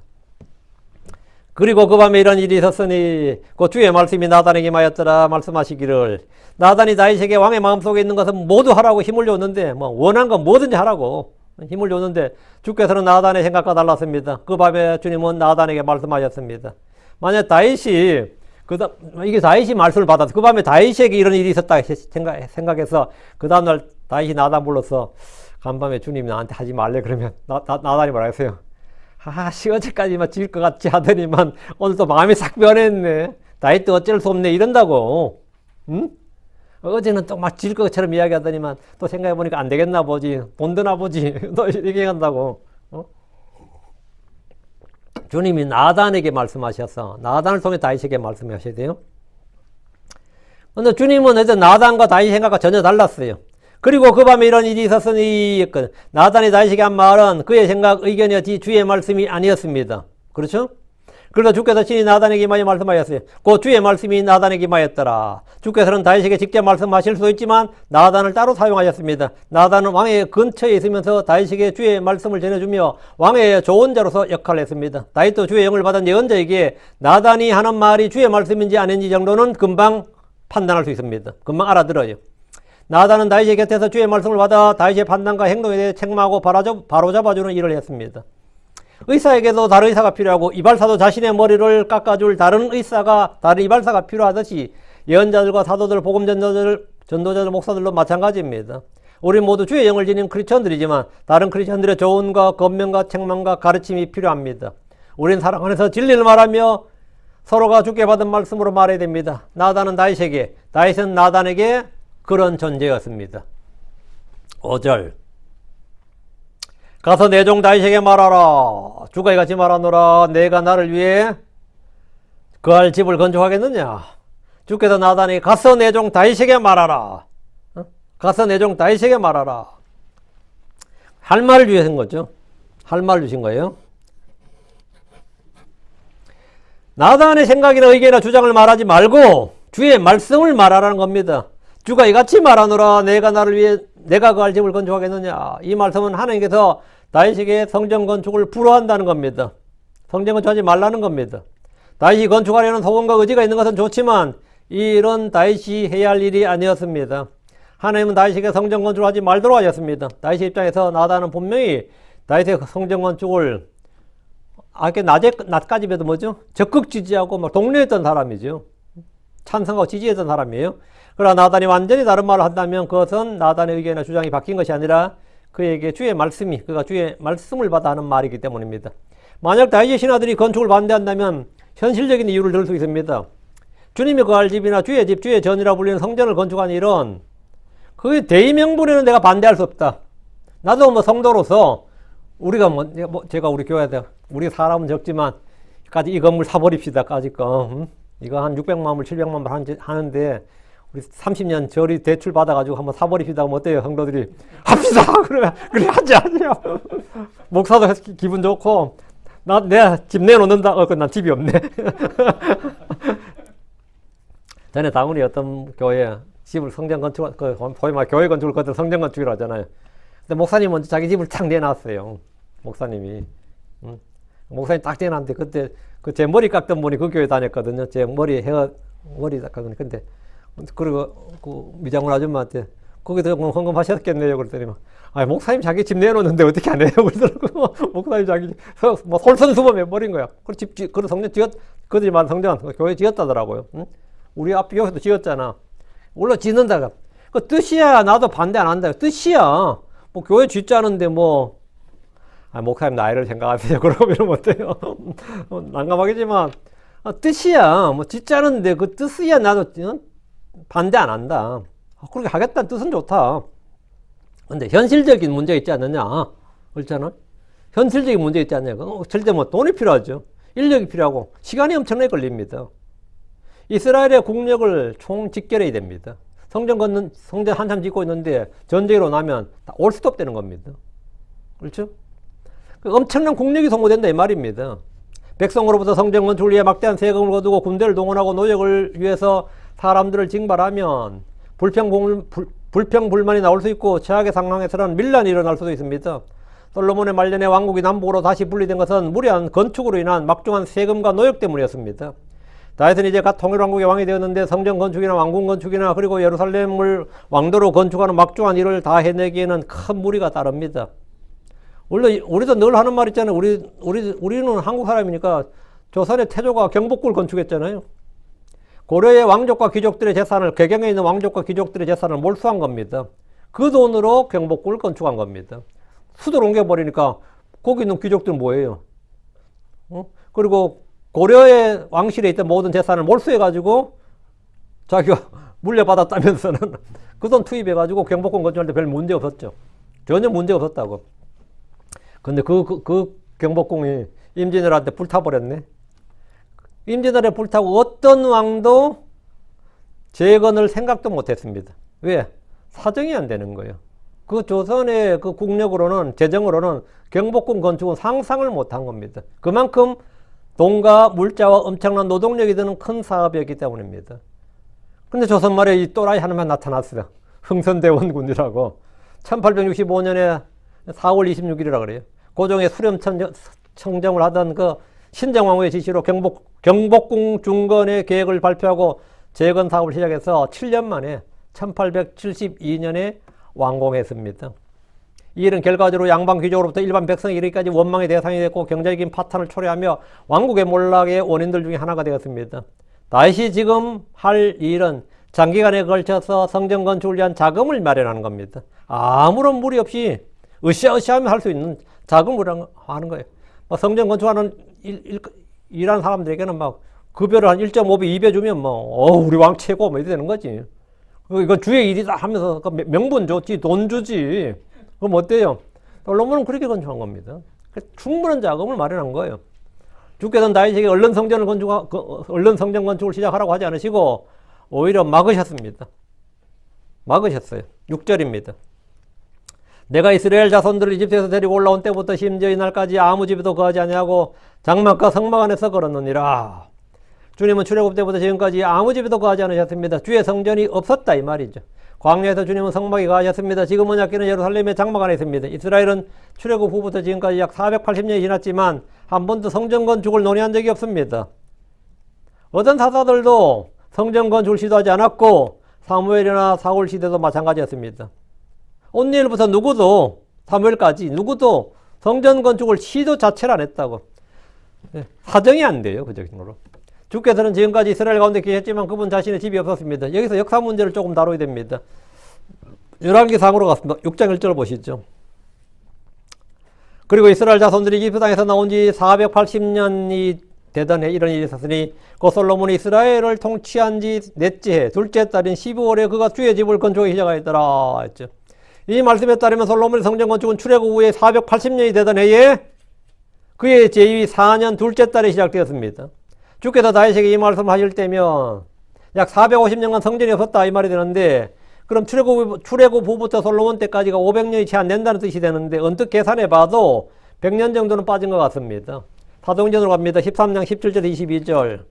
그리고 그 밤에 이런 일이 있었으니 곧 주의 말씀이 나단에게 임하였더라. 말씀하시기를 나단이 다윗에게 왕의 마음속에 있는 것은 모두 하라고 힘을 줬는데 뭐 원한 건 뭐든지 하라고 힘을 줬는데 주께서는 나단의 생각과 달랐습니다. 그 밤에 주님은 나단에게 말씀하셨습니다. 만약 다윗이 이게 다윗이 말씀을 받아서 그 밤에 다윗에게 이런 일이 있었다 생각해서 그 다음날 다윗이 나단 불러서 간밤에 주님이 나한테 하지 말래 그러면 나단이 뭐라 했어요? 어제까지만 질 것 같지 하더니만 오늘 또 마음이 싹 변했네. 다윗도 어쩔 수 없네 이런다고. 응? 어제는 또 막 질 것처럼 이야기하더니만 또 생각해보니까 안 되겠나 보지. 돈 드나 보지. 너 얘기한다고. 주님이 나단에게 말씀하셔서 나단을 통해 다윗에게 말씀하셔야 돼요. 근데 주님은 이제 나단과 다윗의 생각과 전혀 달랐어요. 그리고 그 밤에 이런 일이 있었으니 나단이 다윗에게 한 말은 그의 생각, 의견이었지 주의 말씀이 아니었습니다. 그렇죠? 그래서 주께서 친히 나단에게 임하여 말씀하셨어요. 곧 주의 말씀이 나단에게 임하였더라. 주께서는 다윗에게 직접 말씀하실 수도 있지만 나단을 따로 사용하셨습니다. 나단은 왕의 근처에 있으면서 다윗에게 주의 말씀을 전해주며 왕의 조언자로서 역할을 했습니다. 다윗도 주의 영을 받은 예언자에게 나단이 하는 말이 주의 말씀인지 아닌지 정도는 금방 판단할 수 있습니다. 금방 알아들어요. 나단은 다윗의 곁에서 주의 말씀을 받아 다윗의 판단과 행동에 대해 책망하고 바로잡아주는 일을 했습니다. 의사에게도 다른 의사가 필요하고 이발사도 자신의 머리를 깎아줄 다른 이발사가 필요하듯이 예언자들과 사도들, 복음 전도자들, 목사들도 마찬가지입니다. 우리 모두 주의 영을 지닌 크리스천들이지만 다른 크리스천들의 조언과 권면과 책망과 가르침이 필요합니다. 우리는 사랑 안에서 진리를 말하며 서로가 주께 받은 말씀으로 말해야 됩니다. 나단은 다윗에게, 다윗은 나단에게 그런 존재였습니다. 5절 가서 내 종 다윗에게 말하라. 주가 이같이 말하노라. 내가 나를 위해 그할 집을 건축하겠느냐. 주께서 나단이 가서 내 종 다윗에게 말하라. 가서 내 종 다윗에게 말하라. 할 말을 주신 거죠. 할 말을 주신 거예요. 나단의 생각이나 의견이나 주장을 말하지 말고 주의 말씀을 말하라는 겁니다. 주가 이같이 말하노라. 내가 나를 위해 내가 그할 집을 건축하겠느냐. 이 말씀은 하나님께서 다윗에게 성전 건축을 불허한다는 겁니다. 성전 건축하지 말라는 겁니다. 다윗이 건축하려는 소원과 의지가 있는 것은 좋지만 이런 다윗이 해야 할 일이 아니었습니다. 하나님은 다윗에게 성전 건축을 하지 말도록 하셨습니다. 다윗의 입장에서 나단은 분명히 다윗의 성전 건축을 낮까지 봬도 뭐죠? 적극 지지하고 막 독려했던 사람이죠. 찬성하고 지지했던 사람이에요. 그러나 나단이 완전히 다른 말을 한다면 그것은 나단의 의견이나 주장이 바뀐 것이 아니라 그에게 주의 말씀이, 그가 주의 말씀을 받아 하는 말이기 때문입니다. 만약 다윗의 신하들이 건축을 반대한다면 현실적인 이유를 들 수 있습니다. 주님이 거할 집이나 주의 집, 주의 전이라 불리는 성전을 건축한 일은 그 대의명분에는 내가 반대할 수 없다. 나도 뭐 성도로서 우리가 제가 우리 교회에 우리 사람은 적지만 까지 이 건물 사버립시다. 까지 거 이거 한 600만 불, 700만 불 하는데 우리 30년 저리 대출 받아가지고 한번 사버립시다. 하면 어때요? 성도들이 합시다. 그래 하지. 목사도 기분 좋고 내가 집 내놓는다. 난 집이 없네. 전에 당운이 어떤 교회 집을 성전 건축, 거의 막 교회 건축을 거듭 성전 건축이라고 하잖아요. 근데 목사님 먼저 자기 집을 탁 내놨어요. 목사님이. 목사님 딱 내놨는데 그때 제 머리 깎던 분이 그 교회 다녔거든요. 제 머리 깎았는데 근데 그리고 그 미장원 아줌마한테 거기서 헌금하셨겠네요. 그랬더니 목사님 자기 집 내놓는데 어떻게 안 해요? 그러더라고. 목사님 자기 뭐 솔선수범해 버린 거야. 그 성전 그들이 말한 성전 교회 지었다더라고요. 응? 우리 앞 교회도 지었잖아. 물론 짓는다가 그 뜻이야. 나도 반대 안 한다. 뜻이야. 뭐 교회 짓자는데 목사님 나이를 생각하세요. 그러면 어때요? 난감하겠지만 뜻이야. 뭐 짓자는데 그 뜻이야. 나도 반대 안 한다. 그렇게 하겠다는 뜻은 좋다. 근데 현실적인 문제가 있지 않느냐? 그렇잖아. 현실적인 문제가 있지 않느냐? 절대 돈이 필요하죠. 인력이 필요하고 시간이 엄청나게 걸립니다. 이스라엘의 국력을 총직결해야 됩니다. 성전 한참 짓고 있는데 전쟁으로 나면 다 올스톱 되는 겁니다. 그렇죠? 엄청난 국력이 소모된다 이 말입니다. 백성으로부터 성전 건축을 위해 막대한 세금을 거두고 군대를 동원하고 노역을 위해서 사람들을 징발하면 불평불만이 나올 수 있고 최악의 상황에서는 밀란이 일어날 수도 있습니다. 솔로몬의 말년에 왕국이 남북으로 다시 분리된 것은 무리한 건축으로 인한 막중한 세금과 노역 때문이었습니다. 다윗은 이제 갓 통일왕국의 왕이 되었는데 성전 건축이나 왕궁 건축이나 그리고 예루살렘을 왕도로 건축하는 막중한 일을 다 해내기에는 큰 무리가 따릅니다. 원래 우리도 늘 하는 말 있잖아요. 우리는 한국 사람이니까 조선의 태조가 경복궁을 건축했잖아요. 고려의 왕족과 귀족들의 재산을, 개경에 있는 왕족과 귀족들의 재산을 몰수한 겁니다. 그 돈으로 경복궁을 건축한 겁니다. 수도를 옮겨버리니까 거기 있는 귀족들은 뭐예요? 그리고 고려의 왕실에 있던 모든 재산을 몰수해가지고 자기가 물려받았다면서는 그 돈 투입해가지고 경복궁 건축할 때 별 문제 없었죠. 전혀 문제 없었다고. 근데 그 경복궁이 임진왜란때 불타버렸네. 임진왜란에 불타고 어떤 왕도 재건을 생각도 못했습니다. 왜? 사정이 안 되는 거예요. 그 조선의 그 국력으로는, 재정으로는 경복궁 건축은 상상을 못한 겁니다. 그만큼 돈과 물자와 엄청난 노동력이 드는 큰 사업이었기 때문입니다. 근데 조선 말에 이 또라이 하나만 나타났어요. 흥선대원군이라고. 1865년에 4월 26일이라 그래요. 고종의 수렴 청정을 하던 그 신정왕후의 지시로 경복궁 중건의 계획을 발표하고 재건 사업을 시작해서 7년 만에 1872년에 완공했습니다. 이 일은 결과적으로 양반 귀족으로부터 일반 백성에 이르기까지 원망의 대상이 됐고 경제적인 파탄을 초래하며 왕국의 몰락의 원인들 중에 하나가 되었습니다. 다시 지금 할 일은 장기간에 걸쳐서 성전 건축을 위한 자금을 마련하는 겁니다. 아무런 무리 없이 으쌰으쌰하면 할 수 있는 자금을 하는 거예요. 성전 건축하는 일하는 사람들에게는 막 급여를 한 1.5배, 2배 주면 우리 왕 최고 뭐 이렇게 되는 거지. 이거 주의 일이다 하면서 명분 좋지, 돈 주지. 그럼 어때요? 솔로몬은 그렇게 건축한 겁니다. 충분한 자금을 마련한 거예요. 주께서는 다윗에게 얼른 성전 건축을 시작하라고 하지 않으시고 오히려 막으셨습니다. 막으셨어요. 6절입니다. 내가 이스라엘 자손들을 이집트에서 데리고 올라온 때부터 심지어 이날까지 아무 집에도 거하지 아니하고 장막과 성막 안에서 걸었느니라. 주님은 출애굽 때부터 지금까지 아무 집에도 거하지 않으셨습니다. 주의 성전이 없었다 이 말이죠. 광야에서 주님은 성막에 거하셨습니다. 지금은 약기는 예루살렘의 장막 안에 있습니다. 이스라엘은 출애굽 후부터 지금까지 약 480년이 지났지만 한 번도 성전 건축을 논의한 적이 없습니다. 어떤 사사들도 성전 건축을 시도하지 않았고 사무엘이나 사울 시대도 마찬가지였습니다. 온니엘부터 누구도 사무엘까지 누구도 성전 건축을 시도 자체를 안 했다고. 사정이 안 돼요. 그 정도로. 주께서는 지금까지 이스라엘 가운데 계셨지만 그분 자신의 집이 없었습니다. 여기서 역사 문제를 조금 다뤄야 됩니다. 열왕기상으로 갔습니다. 6장 1절 보시죠. 그리고 이스라엘 자손들이 이집트 땅에서 나온 지 480년이 되던 해 이런 일이 있었으니 곧 솔로몬이 이스라엘을 통치한 지 넷째 해 둘째 달인 12월에 그가 주의 집을 건축하기 시작하였더라 했죠. 이 말씀에 따르면 솔로몬의 성전 건축은 출애굽 후에 480년이 되던 해에 그의 제2 4년 둘째 달에 시작되었습니다. 주께서 다윗에게 이 말씀을 하실 때면 약 450년간 성전이 없었다 이 말이 되는데 그럼 출애굽 후부터 솔로몬 때까지가 500년이 채 안 된다는 뜻이 되는데 언뜻 계산해 봐도 100년 정도는 빠진 것 같습니다. 사도행전으로 갑니다. 13장 17절 22절.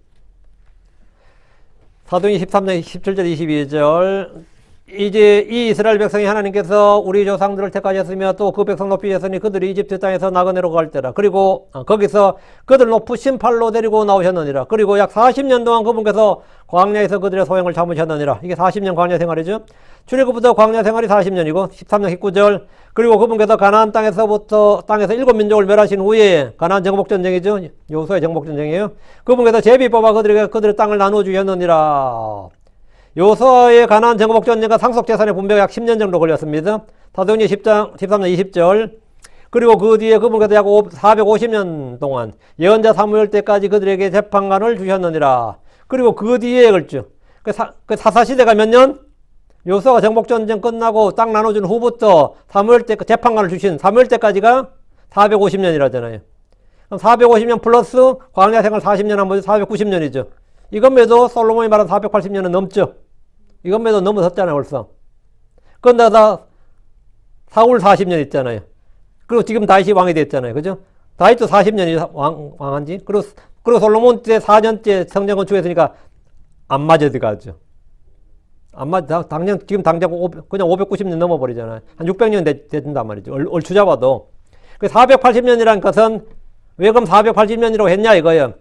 사도행전 13장 17절 22절. 이제 이 이스라엘 백성이 하나님께서 우리 조상들을 택하셨으며 또 그 백성 높이셨으니 그들이 이집트 땅에서 나그네로 갈 때라. 그리고 거기서 그들 높으신 팔로 데리고 나오셨느니라. 그리고 약 40년 동안 그분께서 광야에서 그들의 소행을 참으셨느니라. 이게 40년 광야 생활이죠. 출애굽부터 광야 생활이 40년이고 13장 19절. 그리고 그분께서 가나안 땅에서 7민족을 멸하신 후에 가나안 정복전쟁이죠. 여호수아의 정복전쟁이에요. 그분께서 제비 뽑아 그들에게 그들의 땅을 나누어 주셨느니라. 여호수아의 가나안 정복전쟁과 상속재산의 분배가 약 10년 정도 걸렸습니다. 사도행전 13장 20절. 그리고 그 뒤에 그분께서 약 450년 동안 예언자 사무엘 때까지 그들에게 재판관을 주셨느니라. 그리고 그 뒤에 걸죠. 그 사사시대가 몇 년? 여호수아가 정복전쟁 끝나고 땅 나눠준 후부터 사무엘 때 재판관을 주신 사무엘 때까지가 450년이라잖아요. 그럼 450년 플러스 광야 생활 40년 하면 490년이죠. 이것매도 솔로몬이 말한 480년은 넘죠. 이것매도 넘어섰잖아요, 벌써. 그런데다 사울 40년 있잖아요. 그리고 지금 다윗이 왕이 됐잖아요. 그죠? 다윗도 40년이 왕한지. 그리고 솔로몬 때 4년째 성전 건축했으니까 안 맞아 들어가죠. 안 맞아. 지금 당장 그냥 590년 넘어버리잖아요. 한 600년 된단 말이죠. 얼추 잡아도. 그 480년이라는 것은 왜 그럼 480년이라고 했냐 이거예요.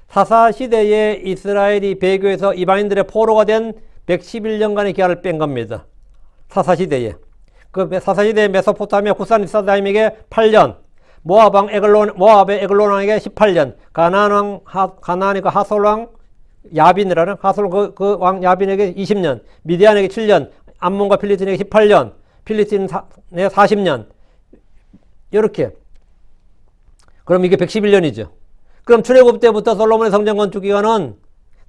사사시대에 이스라엘이 배교에서 이방인들의 포로가 된 111년간의 기한을 뺀 겁니다. 사사시대에. 그 사사시대의 메소포타미아 구산 이스라엘에게 8년, 모압의 에글론 왕에게 18년, 가나안의 그 하솔 왕 야빈이라는 하솔 그 왕 야빈에게 20년, 미디안에게 7년, 암몬과 필리스틴에게 18년, 필리스틴에 40년. 이렇게. 그럼 이게 111년이죠. 그럼 출애굽 때부터 솔로몬의 성전 건축 기간은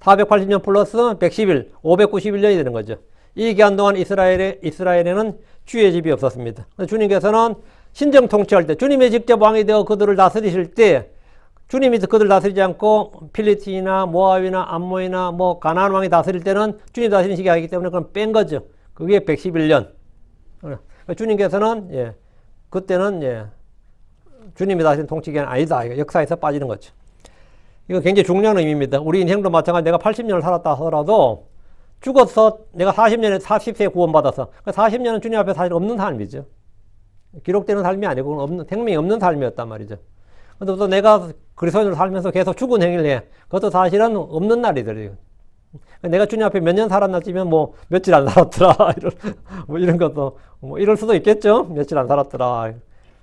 480년 플러스 111, 591년이 되는 거죠. 이 기간 동안 이스라엘에는 주의 집이 없었습니다. 주님께서는 신정 통치할 때, 주님이 직접 왕이 되어 그들을 다스리실 때, 주님이 그들을 다스리지 않고 필리스틴이나 모압이나 암몬이나 가나안 왕이 다스릴 때는 주님 다스리는 시기가 아니기 때문에 그럼 뺀 거죠. 그게 111년. 주님께서는 그때는 주님이 다스리는 통치 기간 아니다. 역사에서 빠지는 거죠. 이거 굉장히 중요한 의미입니다. 우리 인생도 마찬가지. 내가 80년을 살았다 하더라도 죽어서 내가 40세에 구원받아서 40년은 주님 앞에 사실 없는 삶이죠. 기록되는 삶이 아니고 생명이 없는 삶이었단 말이죠. 근데 또 내가 그리스도인으로 살면서 계속 죽은 행위를 해. 그것도 사실은 없는 날이더래요. 내가 주님 앞에 몇 년 살았나 치면 뭐 며칠 안 살았더라 이런 것도 뭐 이럴 수도 있겠죠. 며칠 안 살았더라.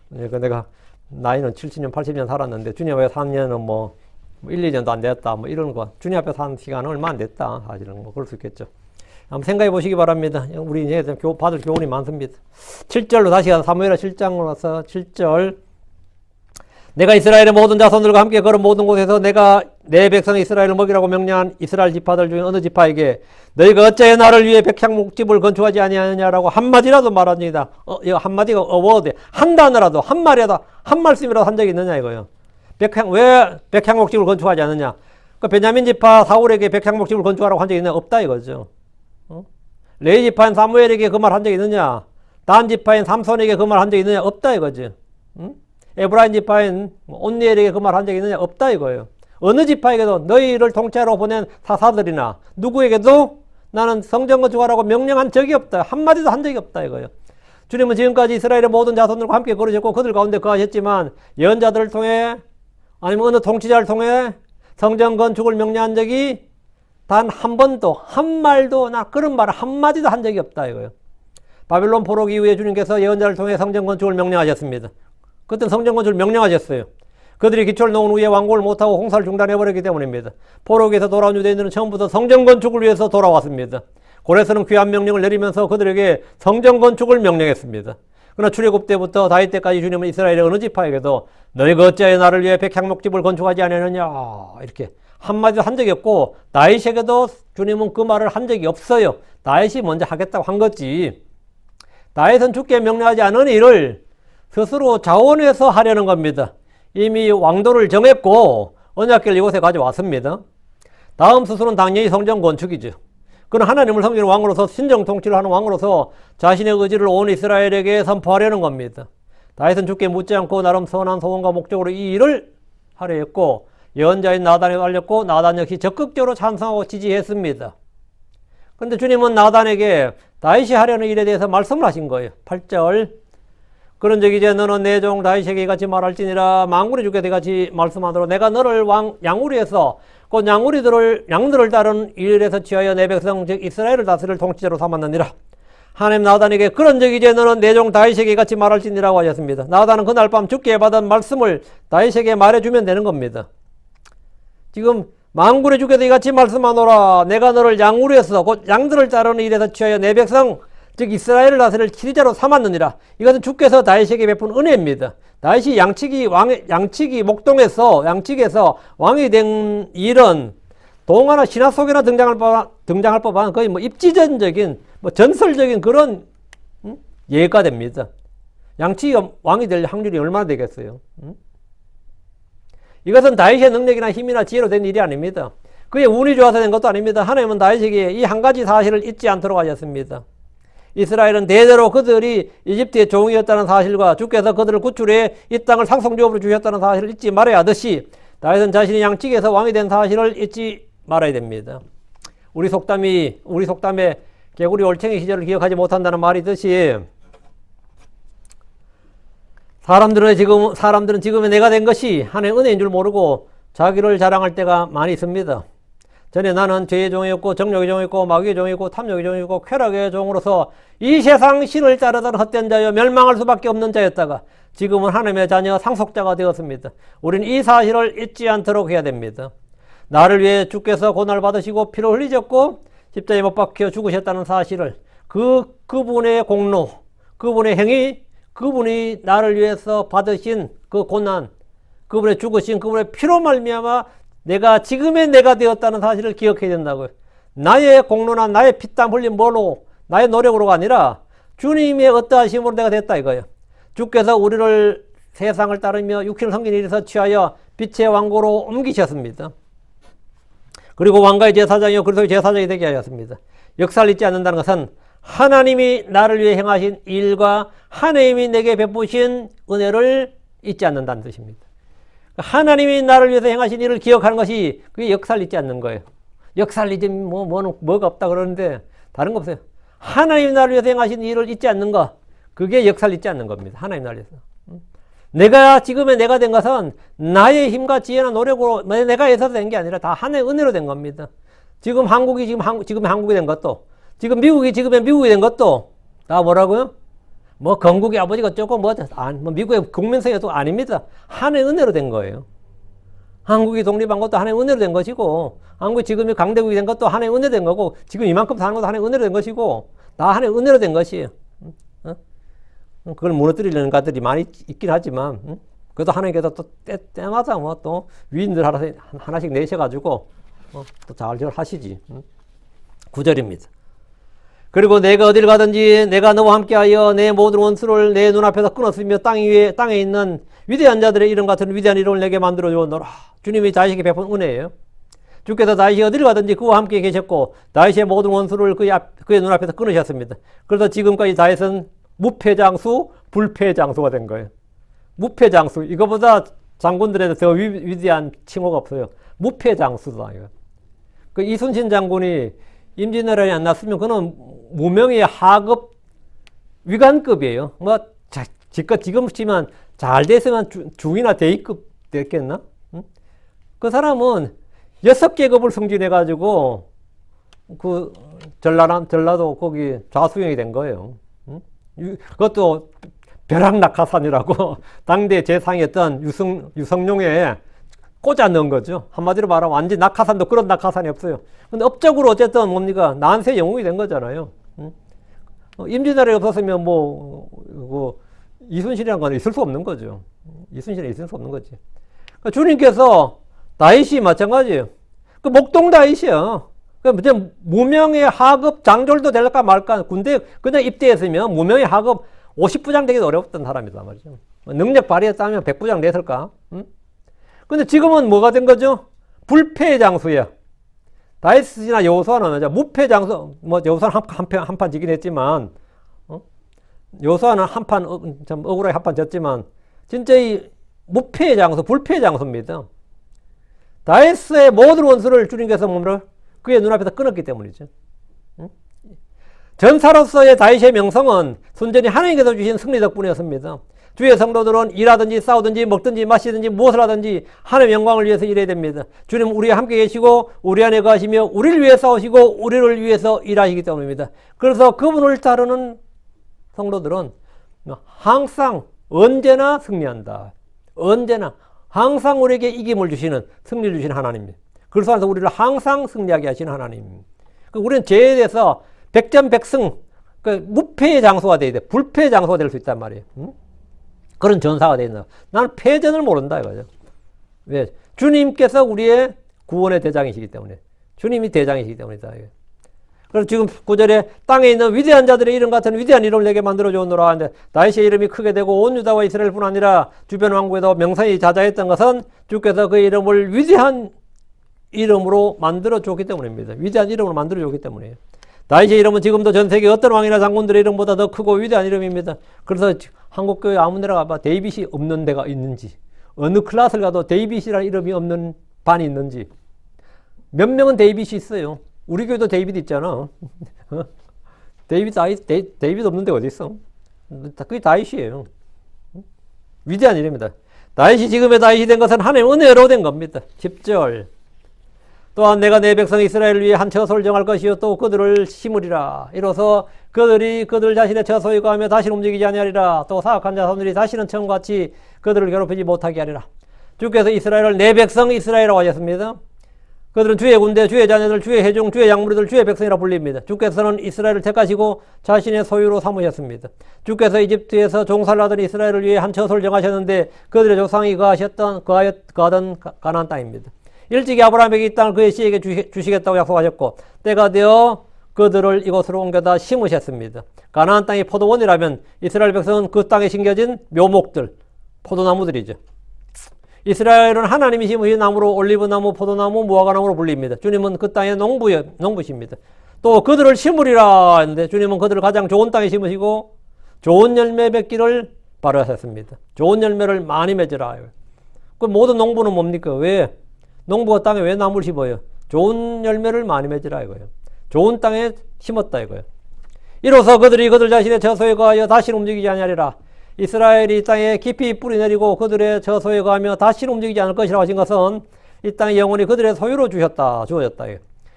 내가 나이는 70년 80년 살았는데 주님 앞에 3년은 뭐 1, 2년도 안 됐다 뭐 이런 거. 주님 앞에 산 시간은 얼마 안 됐다 사실은 뭐 그럴 수 있겠죠. 한번 생각해 보시기 바랍니다. 우리 이제 받을 교훈이 많습니다. 7절로 다시 가서 사무엘하 7장으로 와서 7절 내가 이스라엘의 모든 자손들과 함께 걸은 모든 곳에서 내가 내 백성 이스라엘을 먹이라고 명령한 이스라엘 지파들 중에 어느 지파에게 너희가 어찌하여 나를 위해 백향목집을 건축하지 아니하느냐라고 한마디라도 말합니다. 이거 한마디가 어워드 한 단어라도 한 말이라도 한 말씀이라도 한 적이 있느냐 이거예요. 왜 백향목집을 건축하지 않느냐. 그 베냐민 지파 사울에게 백향목집을 건축하라고 한 적이 있느냐. 없다 이거죠. 레위 지파인 사무엘에게 그 말 한 적이 있느냐. 단 지파인 삼손에게 그 말 한 적이 있느냐. 없다 이거지. 에브라임 지파인 온니엘에게 그 말 한 적이 있느냐. 없다 이거예요. 어느 지파에게도 너희를 통치하러 보낸 사사들이나 누구에게도 나는 성전 건축하라고 명령한 적이 없다. 한마디도 한 적이 없다 이거예요. 주님은 지금까지 이스라엘의 모든 자손들과 함께 걸으셨고 그들 가운데 거하셨지만 예언자들을 통해 아니면 어느 통치자를 통해 성전 건축을 명령한 적이 단 한 번도 한 말도 나 그런 말 한마디도 한 적이 없다 이거예요. 바빌론 포로 이후에 주님께서 예언자를 통해 성전 건축을 명령하셨습니다. 그때는 성전 건축을 명령하셨어요. 그들이 기초를 놓은 후에 완공을 못하고 공사를 중단해버렸기 때문입니다. 포로기에서 돌아온 유대인들은 처음부터 성전 건축을 위해서 돌아왔습니다. 고레스는 귀한 명령을 내리면서 그들에게 성전 건축을 명령했습니다. 그러나 출애굽 때부터 다윗 때까지 주님은 이스라엘의 어느 지파에게도 너희가 어찌하여 나를 위해 백향목집을 건축하지 않았느냐 이렇게 한마디도 한 적이 없고 다윗에게도 주님은 그 말을 한 적이 없어요. 다윗이 먼저 하겠다고 한 거지. 다윗은 주께 명령하지 않은 일을 스스로 자원해서 하려는 겁니다. 이미 왕도를 정했고 언약궤를 이곳에 가져왔습니다. 다음 수순은 당연히 성전 건축이죠. 그는 하나님을 섬기는 왕으로서 신정 통치를 하는 왕으로서 자신의 의지를 온 이스라엘에게 선포하려는 겁니다. 다윗은 주께 묻지 않고 나름 선한 소원과 목적으로 이 일을 하려 했고 예언자인 나단에 알렸고 나단 역시 적극적으로 찬성하고 지지했습니다. 그런데 주님은 나단에게 다윗이 하려는 일에 대해서 말씀을 하신 거예요. 8절 그런즉 이제 너는 내 종 다윗에게 이같이 말할지니라 만군의 주께 이같이 말씀하도록 내가 너를 양우리에서 곧 양들을 따른 일에서 취하여 내 백성 즉 이스라엘을 다스릴 통치자로 삼았느니라. 하나님 나단에게 그런즉 이제 너는 내 종 다윗에게 이같이 말할지니라고 하셨습니다. 나단은 그날 밤 주께 받은 말씀을 다윗에게 말해주면 되는 겁니다. 지금 만군의 주께서 이같이 말씀하노라. 내가 너를 양우리에서 곧 양들을 따르는 일에서 취하여 내 백성 즉 이스라엘을 다스릴 치리자로 삼았느니라. 이것은 주께서 다윗에게 베푼 은혜입니다. 다윗이 양치기 목동에서 양측에서 왕이 된 일은 동화나 신화 속에나 등장할 법한 거의 뭐 입지전적인 뭐 전설적인 그런 예가 됩니다. 양치기가 왕이 될 확률이 얼마나 되겠어요? 이것은 다윗의 능력이나 힘이나 지혜로 된 일이 아닙니다. 그의 운이 좋아서 된 것도 아닙니다. 하나님은 다윗에게 이 한 가지 사실을 잊지 않도록 하셨습니다. 이스라엘은 대대로 그들이 이집트의 종이었다는 사실과 주께서 그들을 구출해 이 땅을 상속주업으로 주셨다는 사실을 잊지 말아야 하듯이 다윗은 자신이 양측에서 왕이 된 사실을 잊지 말아야 됩니다. 우리 속담에 개구리 올챙이 시절을 기억하지 못한다는 말이 있듯이 사람들은 지금의 내가 된 것이 하나님의 은혜인 줄 모르고 자기를 자랑할 때가 많이 있습니다. 전에 나는 죄의 종이었고 정욕의 종이었고 마귀의 종이었고 탐욕의 종이었고 쾌락의 종으로서 이 세상 신을 따르던 헛된 자여 멸망할 수밖에 없는 자였다가 지금은 하나님의 자녀 상속자가 되었습니다. 우리는 이 사실을 잊지 않도록 해야 됩니다. 나를 위해 주께서 고난을 받으시고 피를 흘리셨고 십자가에 못 박혀 죽으셨다는 사실을 그분의 공로, 그분의 행위, 그분이 나를 위해서 받으신 그 고난, 그분의 죽으신 그분의 피로 말미암아 내가 지금의 내가 되었다는 사실을 기억해야 된다고요. 나의 공로나 나의 피땀 흘린 뭘로 나의 노력으로가 아니라 주님의 어떠하심으로 내가 됐다 이거예요. 주께서 우리를 세상을 따르며 육신을 섬기는 일에서 취하여 빛의 왕고로 옮기셨습니다. 그리고 왕가의 제사장이요 그리스도의 제사장이 되게 하셨습니다. 역사를 잊지 않는다는 것은 하나님이 나를 위해 행하신 일과 하나님이 내게 베푸신 은혜를 잊지 않는다는 뜻입니다. 하나님이 나를 위해서 행하신 일을 기억하는 것이 그게 역사를 잊지 않는 거예요. 역사를 잊으면 뭐가 없다 그러는데 다른 거 없어요. 하나님이 나를 위해서 행하신 일을 잊지 않는 거, 그게 역사를 잊지 않는 겁니다. 하나님 나를 위해서. 내가 지금의 내가 된 것은 나의 힘과 지혜나 노력으로 내가 애써서 된 게 아니라 다 하나님의 은혜로 된 겁니다. 지금 한국이 지금 한국이 된 것도, 지금 미국이 지금의 미국이 된 것도 다 뭐라고요? 뭐 건국의 아버지가 어쩌고 뭐 미국의 국민성에도 아닙니다. 하나의 은혜로 된 거예요. 한국이 독립한 것도 하나의 은혜로 된 것이고, 한국이 지금이 강대국이 된 것도 하나의 은혜로 된 거고, 지금 이만큼 사는 것도 하나의 은혜로 된 것이고, 다 하나의 은혜로 된 것이에요. 그걸 무너뜨리려는 가들이 많이 있긴 하지만, 그래도 하나님께서 또 때마다 뭐 또 위인들 하나씩 내셔가지고, 또 잘 하시지. 9절입니다. 그리고 내가 어디를 가든지 내가 너와 함께하여 내 모든 원수를 내 눈앞에서 끊었으며 땅에 있는 위대한 자들의 이름 같은 위대한 이름을 내게 만들어 주었노라. 주님이 다윗에게 베푼 은혜예요. 주께서 다윗이 어디를 가든지 그와 함께 계셨고 다윗의 모든 원수를 그의 눈앞에서 끊으셨습니다. 그래서 지금까지 다윗은 무패장수, 불패장수가 된 거예요. 무패장수. 이거보다 장군들에서 더 위대한 칭호가 없어요. 무패장수다. 이거. 그 이순신 장군이 임진왜란이 안 났으면 그는 무명의 하급 위관급이에요. 뭐 지금 치면 잘 됐으면 중이나 대위급 됐겠나? 응? 그 사람은 6계급을 승진해가지고 그 전라도 거기 좌수영이 된 거예요. 응? 그것도 벼락낙하산이라고 당대 재상이었던 유성룡에 꽂아 넣은 거죠. 한마디로 말하면 완전 낙하산도 그런 낙하산이 없어요. 근데 업적으로 어쨌든 뭡니까? 난세 영웅이 된 거잖아요. 응? 임진왜란이 없었으면 이순신이라는 건 있을 수 없는 거죠. 이순신이 있을 수 없는 거지. 그러니까 주님께서 다윗이 마찬가지예요. 그 목동 다윗이야. 그러니까 무명의 하급 장졸도 될까 말까. 군대 그냥 입대했으면 무명의 하급 50부장 되기도 어려웠던 사람이란 말이죠. 능력 발휘했다면 100부장 됐을까? 응? 근데 지금은 뭐가 된 거죠? 불패장수야. 다윗이나 여호수아는 무패장수, 뭐 여호수아는 한 판 지긴 했지만, 여호수아는 참 억울하게 한 판 졌지만, 진짜 이 무패장수, 불패장수입니다. 다윗의 모든 원수를 주님께서 그의 눈앞에서 끊었기 때문이죠. 전사로서의 다윗의 명성은 순전히 하나님께서 주신 승리 덕분이었습니다. 주의 성도들은 일하든지 싸우든지 먹든지 마시든지 무엇을 하든지 하나님의 영광을 위해서 일해야 됩니다. 주님 우리와 함께 계시고 우리 안에 거하시며 우리를 위해 싸우시고 우리를 위해서 일하시기 때문입니다. 그래서 그분을 따르는 성도들은 항상 언제나 승리한다. 언제나 항상 우리에게 이김을 주시는 승리를 주시는 하나님입니다. 그래서 우리를 항상 승리하게 하시는 하나님. 우리는 죄에 대해서 백전백승, 무패의 장소가 돼야 돼. 불패의 장소가 될 수 있단 말이에요. 응? 그런 전사가 되어 있나. 나는 패전을 모른다 이거죠. 왜? 주님께서 우리의 구원의 대장이시기 때문에. 주님이 대장이시기 때문이다. 그래서 지금 9절에 땅에 있는 위대한 자들의 이름 같은 위대한 이름을 내게 만들어 주었노라 하는데 다윗의 이름이 크게 되고 온 유다와 이스라엘뿐 아니라 주변 왕국에도 명성이 자자했던 것은 주께서 그 이름을 위대한 이름으로 만들어 줬기 때문입니다. 위대한 이름으로 만들어 줬기 때문이에요. 다윗의 이름은 지금도 전 세계 어떤 왕이나 장군들의 이름보다 더 크고 위대한 이름입니다. 그래서 한국교회 아무 데나 가봐 데이빗이 없는 데가 있는지, 어느 클래스를 가도 데이빗이라는 이름이 없는 반이 있는지, 몇 명은 데이빗이 있어요. 우리 교회도 데이빗 있잖아. 데이빗 없는 데가 어디 있어? 그게 다윗이에요. 위대한 이름입니다. 다윗이 지금의 다윗이 된 것은 하나님의 은혜로 된 겁니다. 10절. 또한 내가 내 백성 이스라엘을 위해 한 처소를 정할 것이요 또 그들을 심으리라. 이로써 그들이 그들 자신의 처소에 거하며 다시는 움직이지 아니하리라. 또 사악한 자손들이 다시는 처음같이 그들을 괴롭히지 못하게 하리라. 주께서 이스라엘을 내 백성 이스라엘이라고 하셨습니다. 그들은 주의 군대, 주의 자녀들, 주의 회중, 주의 양무리들, 주의 백성이라 불립니다. 주께서는 이스라엘을 택하시고 자신의 소유로 삼으셨습니다. 주께서 이집트에서 종살라던 이스라엘을 위해 한 처소를 정하셨는데 그들의 조상이 거하던 가나안 땅입니다. 일찍이 아브라함에게 이 땅을 그의 씨에게 주시겠다고 약속하셨고 때가 되어 그들을 이곳으로 옮겨다 심으셨습니다. 가나안 땅이 포도원이라면 이스라엘 백성은 그 땅에 심겨진 묘목들, 포도나무들이죠. 이스라엘은 하나님이 심으신 나무로 올리브나무, 포도나무, 무화과나무로 불립니다. 주님은 그 땅의 농부십니다. 또 그들을 심으리라 했는데 주님은 그들을 가장 좋은 땅에 심으시고 좋은 열매 맺기를 바라셨습니다. 좋은 열매를 많이 맺으라. 그 모든 농부는 뭡니까? 왜? 농부가 땅에 왜 나무를 심어요? 좋은 열매를 많이 맺으라 이거예요. 좋은 땅에 심었다 이거예요. 이로써 그들이 그들 자신의 처소에 거하여 다시는 움직이지 아니하리라. 이스라엘이 땅에 깊이 뿌리 내리고 그들의 처소에 거하며 다시는 움직이지 않을 것이라고 하신 것은 이 땅의 영혼이 그들의 소유로 주어졌다.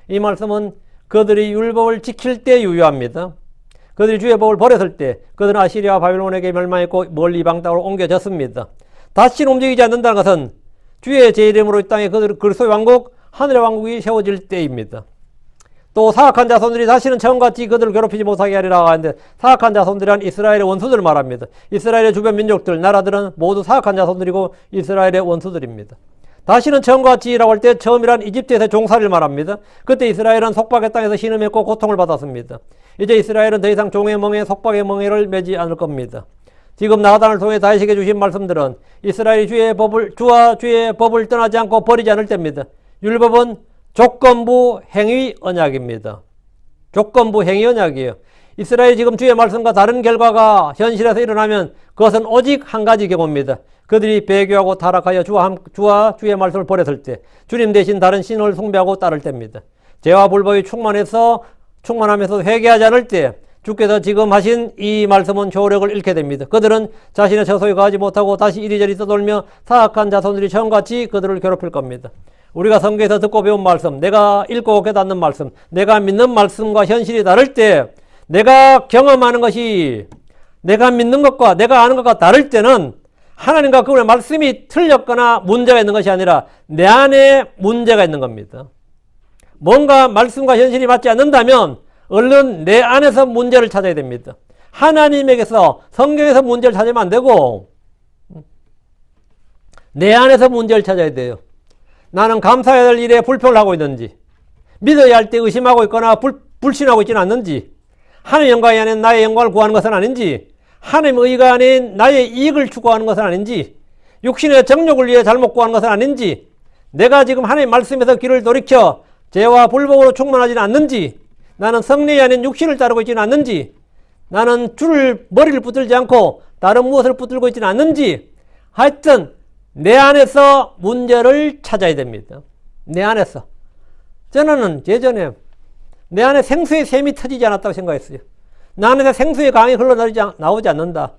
이 말씀은 그들이 율법을 지킬 때 유효합니다. 그들이 주의 법을 버렸을 때 그들은 아시리아와 바빌론에게 멸망했고 멀리 이방 땅으로 옮겨졌습니다. 다시는 움직이지 않는다는 것은 주의 제 이름으로 이 땅에 그리스도의 왕국, 하늘의 왕국이 세워질 때입니다. 또 사악한 자손들이 다시는 처음같이 그들을 괴롭히지 못하게 하리라 하는데, 사악한 자손들이란 이스라엘의 원수들을 말합니다. 이스라엘의 주변 민족들, 나라들은 모두 사악한 자손들이고 이스라엘의 원수들입니다. 다시는 처음같이라고 할 때 처음이란 이집트에서 종살이를 말합니다. 그때 이스라엘은 속박의 땅에서 신음했고 고통을 받았습니다. 이제 이스라엘은 더 이상 종의 멍에 속박의 멍에를 매지 않을 겁니다. 지금 나단을 통해 다윗에게 주신 말씀들은 이스라엘이 주와 주의 법을 떠나지 않고 버리지 않을 때입니다. 율법은 조건부 행위 언약입니다. 조건부 행위 언약이에요. 이스라엘이 지금 주의 말씀과 다른 결과가 현실에서 일어나면 그것은 오직 한 가지 경우입니다. 그들이 배교하고 타락하여 주와 주의 말씀을 버렸을 때, 주님 대신 다른 신을 숭배하고 따를 때입니다. 죄와 불법이 충만하면서 회개하지 않을 때 주께서 지금 하신 이 말씀은 효력을 잃게 됩니다. 그들은 자신의 처소에 가지 못하고 다시 이리저리 떠돌며 사악한 자손들이 처음같이 그들을 괴롭힐 겁니다. 우리가 성경에서 듣고 배운 말씀, 내가 읽고 깨닫는 말씀, 내가 믿는 말씀과 현실이 다를 때, 내가 경험하는 것이 내가 믿는 것과 내가 아는 것과 다를 때는 하나님과 그분의 말씀이 틀렸거나 문제가 있는 것이 아니라 내 안에 문제가 있는 겁니다. 뭔가 말씀과 현실이 맞지 않는다면 얼른 내 안에서 문제를 찾아야 됩니다. 하나님에게서, 성경에서 문제를 찾으면 안 되고 내 안에서 문제를 찾아야 돼요. 나는 감사해야 할 일에 불평을 하고 있는지, 믿어야 할 때 의심하고 있거나 불신하고 있지는 않는지, 하나님의 영광이 아닌 나의 영광을 구하는 것은 아닌지, 하나님의 의가 아닌 나의 이익을 추구하는 것은 아닌지, 육신의 정욕을 위해 잘못 구하는 것은 아닌지, 내가 지금 하나님 말씀에서 길을 돌이켜 죄와 불법으로 충만하지는 않는지, 나는 성령이 아닌 육신을 따르고 있지는 않는지, 나는 머리를 붙들지 않고 다른 무엇을 붙들고 있지는 않는지, 하여튼 내 안에서 문제를 찾아야 됩니다. 내 안에서. 저는 예전에 내 안에 생수의 샘이 터지지 않았다고 생각했어요. 내 안에서 생수의 강이 흘러나오지 않는다.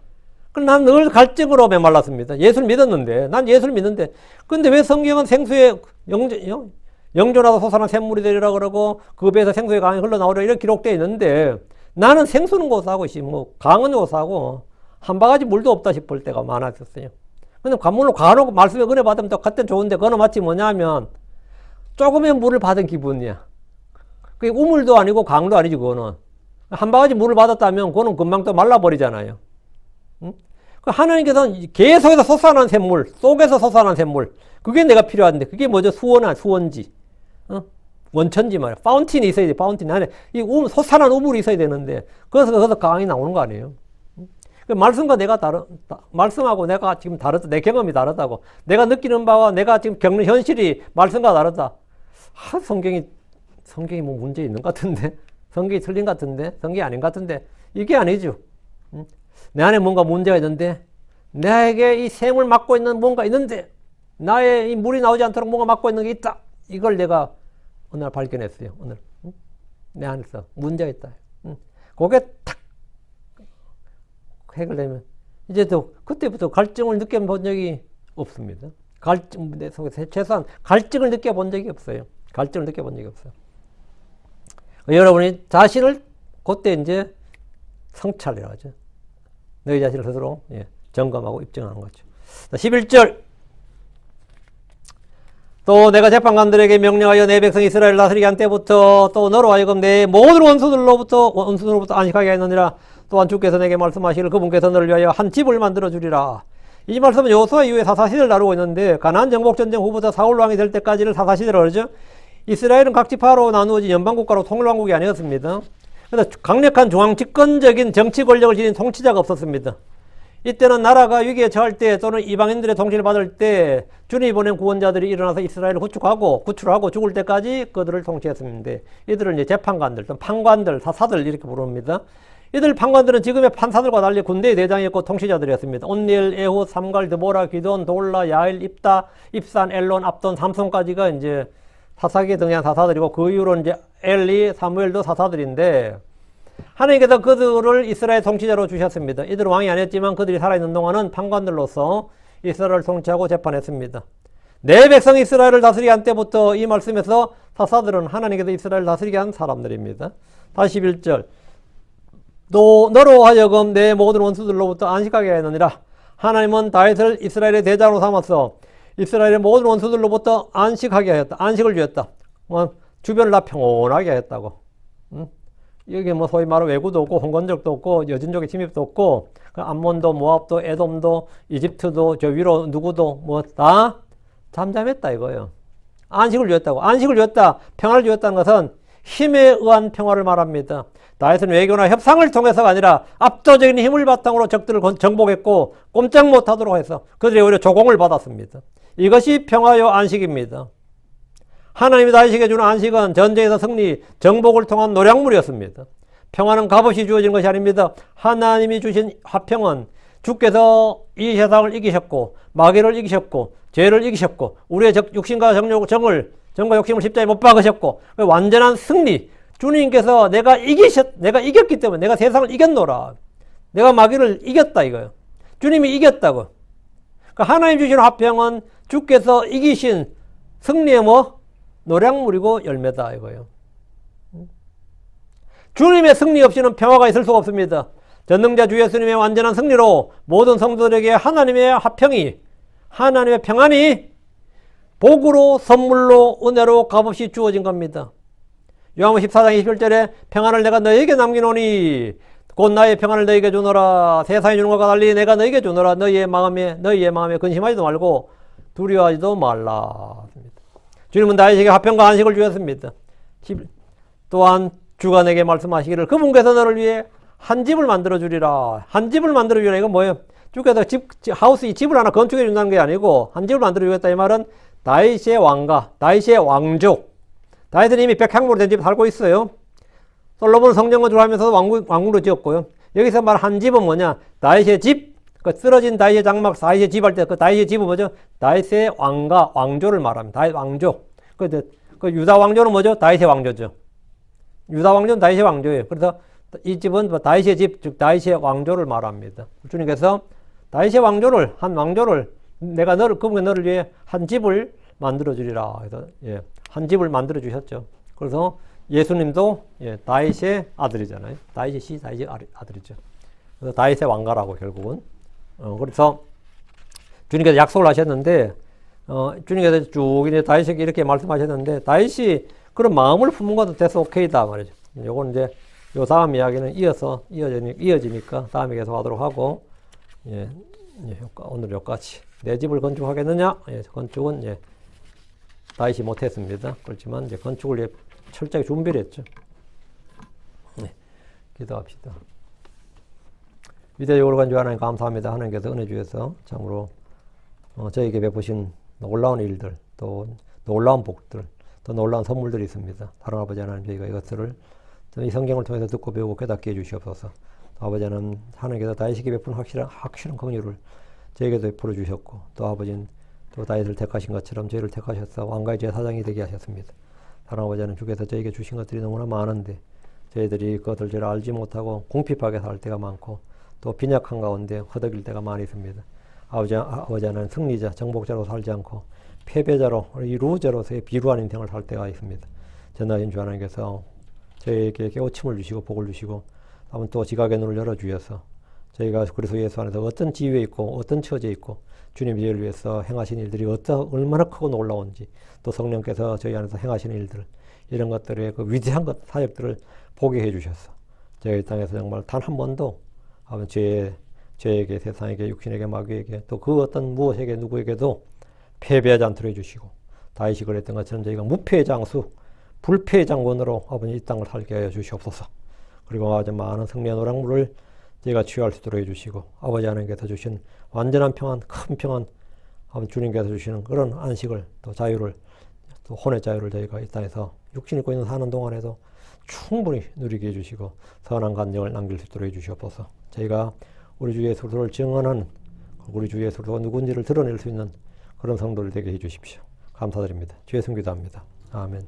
그럼 난 늘 갈증으로 메말랐습니다. 예수를 믿었는데, 난 예수를 믿는데, 근데 왜 성경은 생수의 영존하다 솟아난 샘물이 되리라 그러고 그 배에서 생수의 강이 흘러나오리라 이렇게 기록되어 있는데, 나는 생수는 고사하고 강은 고사하고 한 바가지 물도 없다 싶을 때가 많았었어요. 근데 물론 간혹 말씀에 은혜 받으면 또 그때는 좋은데, 그거는 마치 뭐냐면 조금의 물을 받은 기분이야. 그게 우물도 아니고 강도 아니지. 그거는 한 바가지 물을 받았다면 그거는 금방 또 말라버리잖아요. 응? 하나님께서는 계속해서 솟아난 샘물, 속에서 솟아난 샘물, 그게 내가 필요한데, 그게 뭐죠? 수원지, 원천지 말이야. 파운틴이 있어야 돼. 파운틴 안에 이 솟아난 우물이 있어야 되는데, 거기서 강이 나오는 거 아니에요? 말씀과 내가 말씀하고 내가 지금 다르다. 내 경험이 다르다고. 내가 느끼는 바와 내가 지금 겪는 현실이 말씀과 다르다. 성경이 뭐 문제 있는 것 같은데? 성경이 틀린 것 같은데? 성경이 아닌 것 같은데? 이게 아니죠. 내 안에 뭔가 문제가 있는데, 나에게 이 샘을 막고 있는 뭔가 있는데, 나의 이 물이 나오지 않도록 뭔가 막고 있는 게 있다. 이걸 내가 어느 날 발견했어요. 오늘. 내 안에서 문제가 있다. 그게 탁 해결되면 이제 또 그때부터 갈증을 느껴본 적이 없습니다. 내 속에서 최소한 갈증을 느껴본 적이 없어요. 갈증을 느껴본 적이 없어요. 여러분이 자신을 그때 이제 성찰이라고 하죠. 너희 자신을 스스로 점검하고 입증하는 거죠. 11절. 또 내가 재판관들에게 명령하여 내 백성 이스라엘 다스리게 한 때부터 또 너로 하여금 내 모든 원수들로부터 안식하게 했느니라. 또한 주께서 내게 말씀하시기를 그분께서 너를 위하여 한 집을 만들어 주리라. 이 말씀은 여호수아 이후에 사사시대를 다루고 있는데, 가나안 정복전쟁 후부터 사울 왕이 될 때까지를 사사시대라고 그러죠. 이스라엘은 각 지파로 나누어진 연방국가로 통일왕국이 아니었습니다. 그래서 강력한 중앙 집권적인 정치 권력을 지닌 통치자가 없었습니다. 이때는 나라가 위기에 처할 때 또는 이방인들의 통치를 받을 때 주님이 보낸 구원자들이 일어나서 이스라엘을 구출하고 죽을 때까지 그들을 통치했었는데, 이들을 이제 재판관들, 판관들, 사사들 이렇게 부릅니다. 이들 판관들은 지금의 판사들과 달리 군대의 대장이었고 통치자들이었습니다. 온니엘, 에훗, 삼갈, 드보라, 기돈, 돌라, 야일, 입산, 엘론, 압돈, 삼손까지가 이제 사사기에 등장한 사사들이고, 그 이후로 이제 엘리, 사무엘도 사사들인데, 하나님께서 그들을 이스라엘 통치자로 주셨습니다. 이들은 왕이 아니었지만 그들이 살아있는 동안은 판관들로서 이스라엘을 통치하고 재판했습니다. 내 백성 이스라엘을 다스리게 한 때부터 이 말씀에서 사사들은 하나님께서 이스라엘 다스리게 한 사람들입니다. 다시 11절. 너로 하여금 내 모든 원수들로부터 안식하게 하였느니라. 하나님은 다윗을 이스라엘의 대장으로 삼아서 이스라엘의 모든 원수들로부터 안식하게 하였다. 안식을 주었다. 주변을 다 평온하게 하였다고. 여기 뭐 소위 말하는 왜구도 없고 홍건적도 없고 여진족의 침입도 없고 그 암몬도 모압도 에돔도 이집트도 저 위로 누구도 뭐 다 잠잠했다 이거예요. 안식을 주었다고. 안식을 주었다. 평화를 주었다는 것은 힘에 의한 평화를 말합니다. 다윗은 외교나 협상을 통해서가 아니라 압도적인 힘을 바탕으로 적들을 정복했고 꼼짝 못하도록 해서 그들이 오히려 조공을 받았습니다. 이것이 평화요 안식입니다. 하나님이 다윗에게 주는 안식은 전쟁에서 승리, 정복을 통한 노량물이었습니다. 평화는 값없이 주어진 것이 아닙니다. 하나님이 주신 화평은 주께서 이 세상을 이기셨고 마귀를 이기셨고 죄를 이기셨고 우리의 육신과 정과 욕심을 십자가에 못 박으셨고 완전한 승리, 주님께서 내가 이겼기 때문에 내가 세상을 이겼노라. 내가 마귀를 이겼다 이거예요. 주님이 이겼다고. 그러니까 하나님 주신 화평은 주께서 이기신 승리의 노량물이고 열매다 이거예요. 주님의 승리 없이는 평화가 있을 수가 없습니다. 전능자 주 예수님의 완전한 승리로 모든 성도들에게 하나님의 화평이, 하나님의 평안이 복으로 선물로 은혜로 값없이 주어진 겁니다. 요한복음 14장 21절에 평안을 내가 너희에게 남기노니 곧 나의 평안을 너희에게 주노라. 세상이 주는 것과 달리 내가 너희에게 주노라. 너희의 마음에 근심하지도 말고 두려워하지도 말라. 주님은 다윗에게 화평과 안식을 주셨습니다. 또한 주가 내게 말씀하시기를 그분께서 너를 위해 한 집을 만들어 주리라. 한 집을 만들어 주리라. 이건 뭐예요? 주께서 집을 하나 건축해 준다는 게 아니고 한 집을 만들어 주겠다 이 말은 다윗의 왕가, 다윗의 왕족. 다윗은 이미 백향목으로 된 집에 살고 있어요. 솔로몬은 성전 건축을 하면서 왕궁으로 지었고요. 여기서 말 한 집은 뭐냐? 다윗의 집, 그 쓰러진 다윗의 장막, 다윗의 집 할 때 그 다윗의 집은 뭐죠? 다윗의 왕가, 왕조를 말합니다. 다윗 왕조. 그 유다 왕조는 뭐죠? 다윗의 왕조죠. 유다 왕조는 다윗의 왕조예요. 그래서 이 집은 다윗의 집, 즉 다윗의 왕조를 말합니다. 주님께서 다윗의 왕조를, 한 왕조를 내가 그분이 너를 위해 한 집을 만들어 주리라. 그래서 한 집을 만들어 주셨죠. 그래서 예수님도 다윗의 아들이잖아요. 다윗의 아들이죠. 그래서 다윗의 왕가라고 결국은. 그래서 주님께서 약속을 하셨는데 주님께서 쭉 이제 다윗에게 이렇게 말씀하셨는데 다윗이 그런 마음을 품은 것도 돼서 오케이다 말이죠. 요건 이제 요 다음 이야기는 이어지니까 다음에 계속 하도록 하고 오늘 여기까지. 내 집을 건축하겠느냐? 건축은 다윗이 못했습니다. 그렇지만 이제 건축을 철저히 준비를 했죠. 기도합시다. 위대하고 간주 하나님 감사합니다. 하나님께서 은혜 주셔서 참으로 저에게 베푸신 놀라운 일들, 또 놀라운 복들, 또 놀라운 선물들이 있습니다. 다른 아버지 하나님 저희가 이것들을 이 성경을 통해서 듣고 배우고 깨닫게 해주시옵소서. 아버지 하나님 하나님께서 다윗에게 베푼 확실한 긍휼을 저에게도 베풀어 주셨고 또 아버지는 또 다윗을 택하신 것처럼 저희를 택하셔서 왕가의 제사장이 되게 하셨습니다. 다른 아버지 하나님 주께서 저에게 주신 것들이 너무나 많은데 저희들이 그것을 잘 알지 못하고 궁핍하게 살 때가 많고 또 빈약한 가운데 허덕일 때가 많이 있습니다. 아버지 하나님 승리자, 정복자로 살지 않고 패배자로, 이 루저로서의 비루한 인생을 살 때가 있습니다. 전하신 주 하나님께서 저희에게 깨우침을 주시고 복을 주시고 한번 또 지각의 눈을 열어주셔서 저희가 그리스도 예수 안에서 어떤 지위에 있고 어떤 처지에 있고 주님 저희를 위해서 행하신 일들이 얼마나 크고 놀라운지 또 성령께서 저희 안에서 행하시는 일들 이런 것들의 그 위대한 사역들을 보게 해주셔서 저희 땅에서 정말 단 한 번도 죄에게 세상에게 육신에게 마귀에게 또 그 어떤 무엇에게 누구에게도 패배하지 않도록 해주시고 다윗이 그랬던 것처럼 저희가 무패의 장수 불패의 장군으로 아버지 이 땅을 살게 하여 주시옵소서. 그리고 아버지 많은 승리의 노량물을 저희가 취할 수 있도록 해주시고 아버지 하나님께서 주신 완전한 평안 큰 평안 아버지 주님께서 주시는 그런 안식을 또 자유를 또 혼의 자유를 저희가 이 땅에서 육신 입고 있는 사는 동안에도 충분히 누리게 해주시고 선한 간증을 남길 수 있도록 해주시옵소서. 저희가 우리 주 예수를 증언하는 우리 주 예수가 누군지를 드러낼 수 있는 그런 성도를 되게 해주십시오. 감사드립니다. 주의 성기도합니다. 아멘.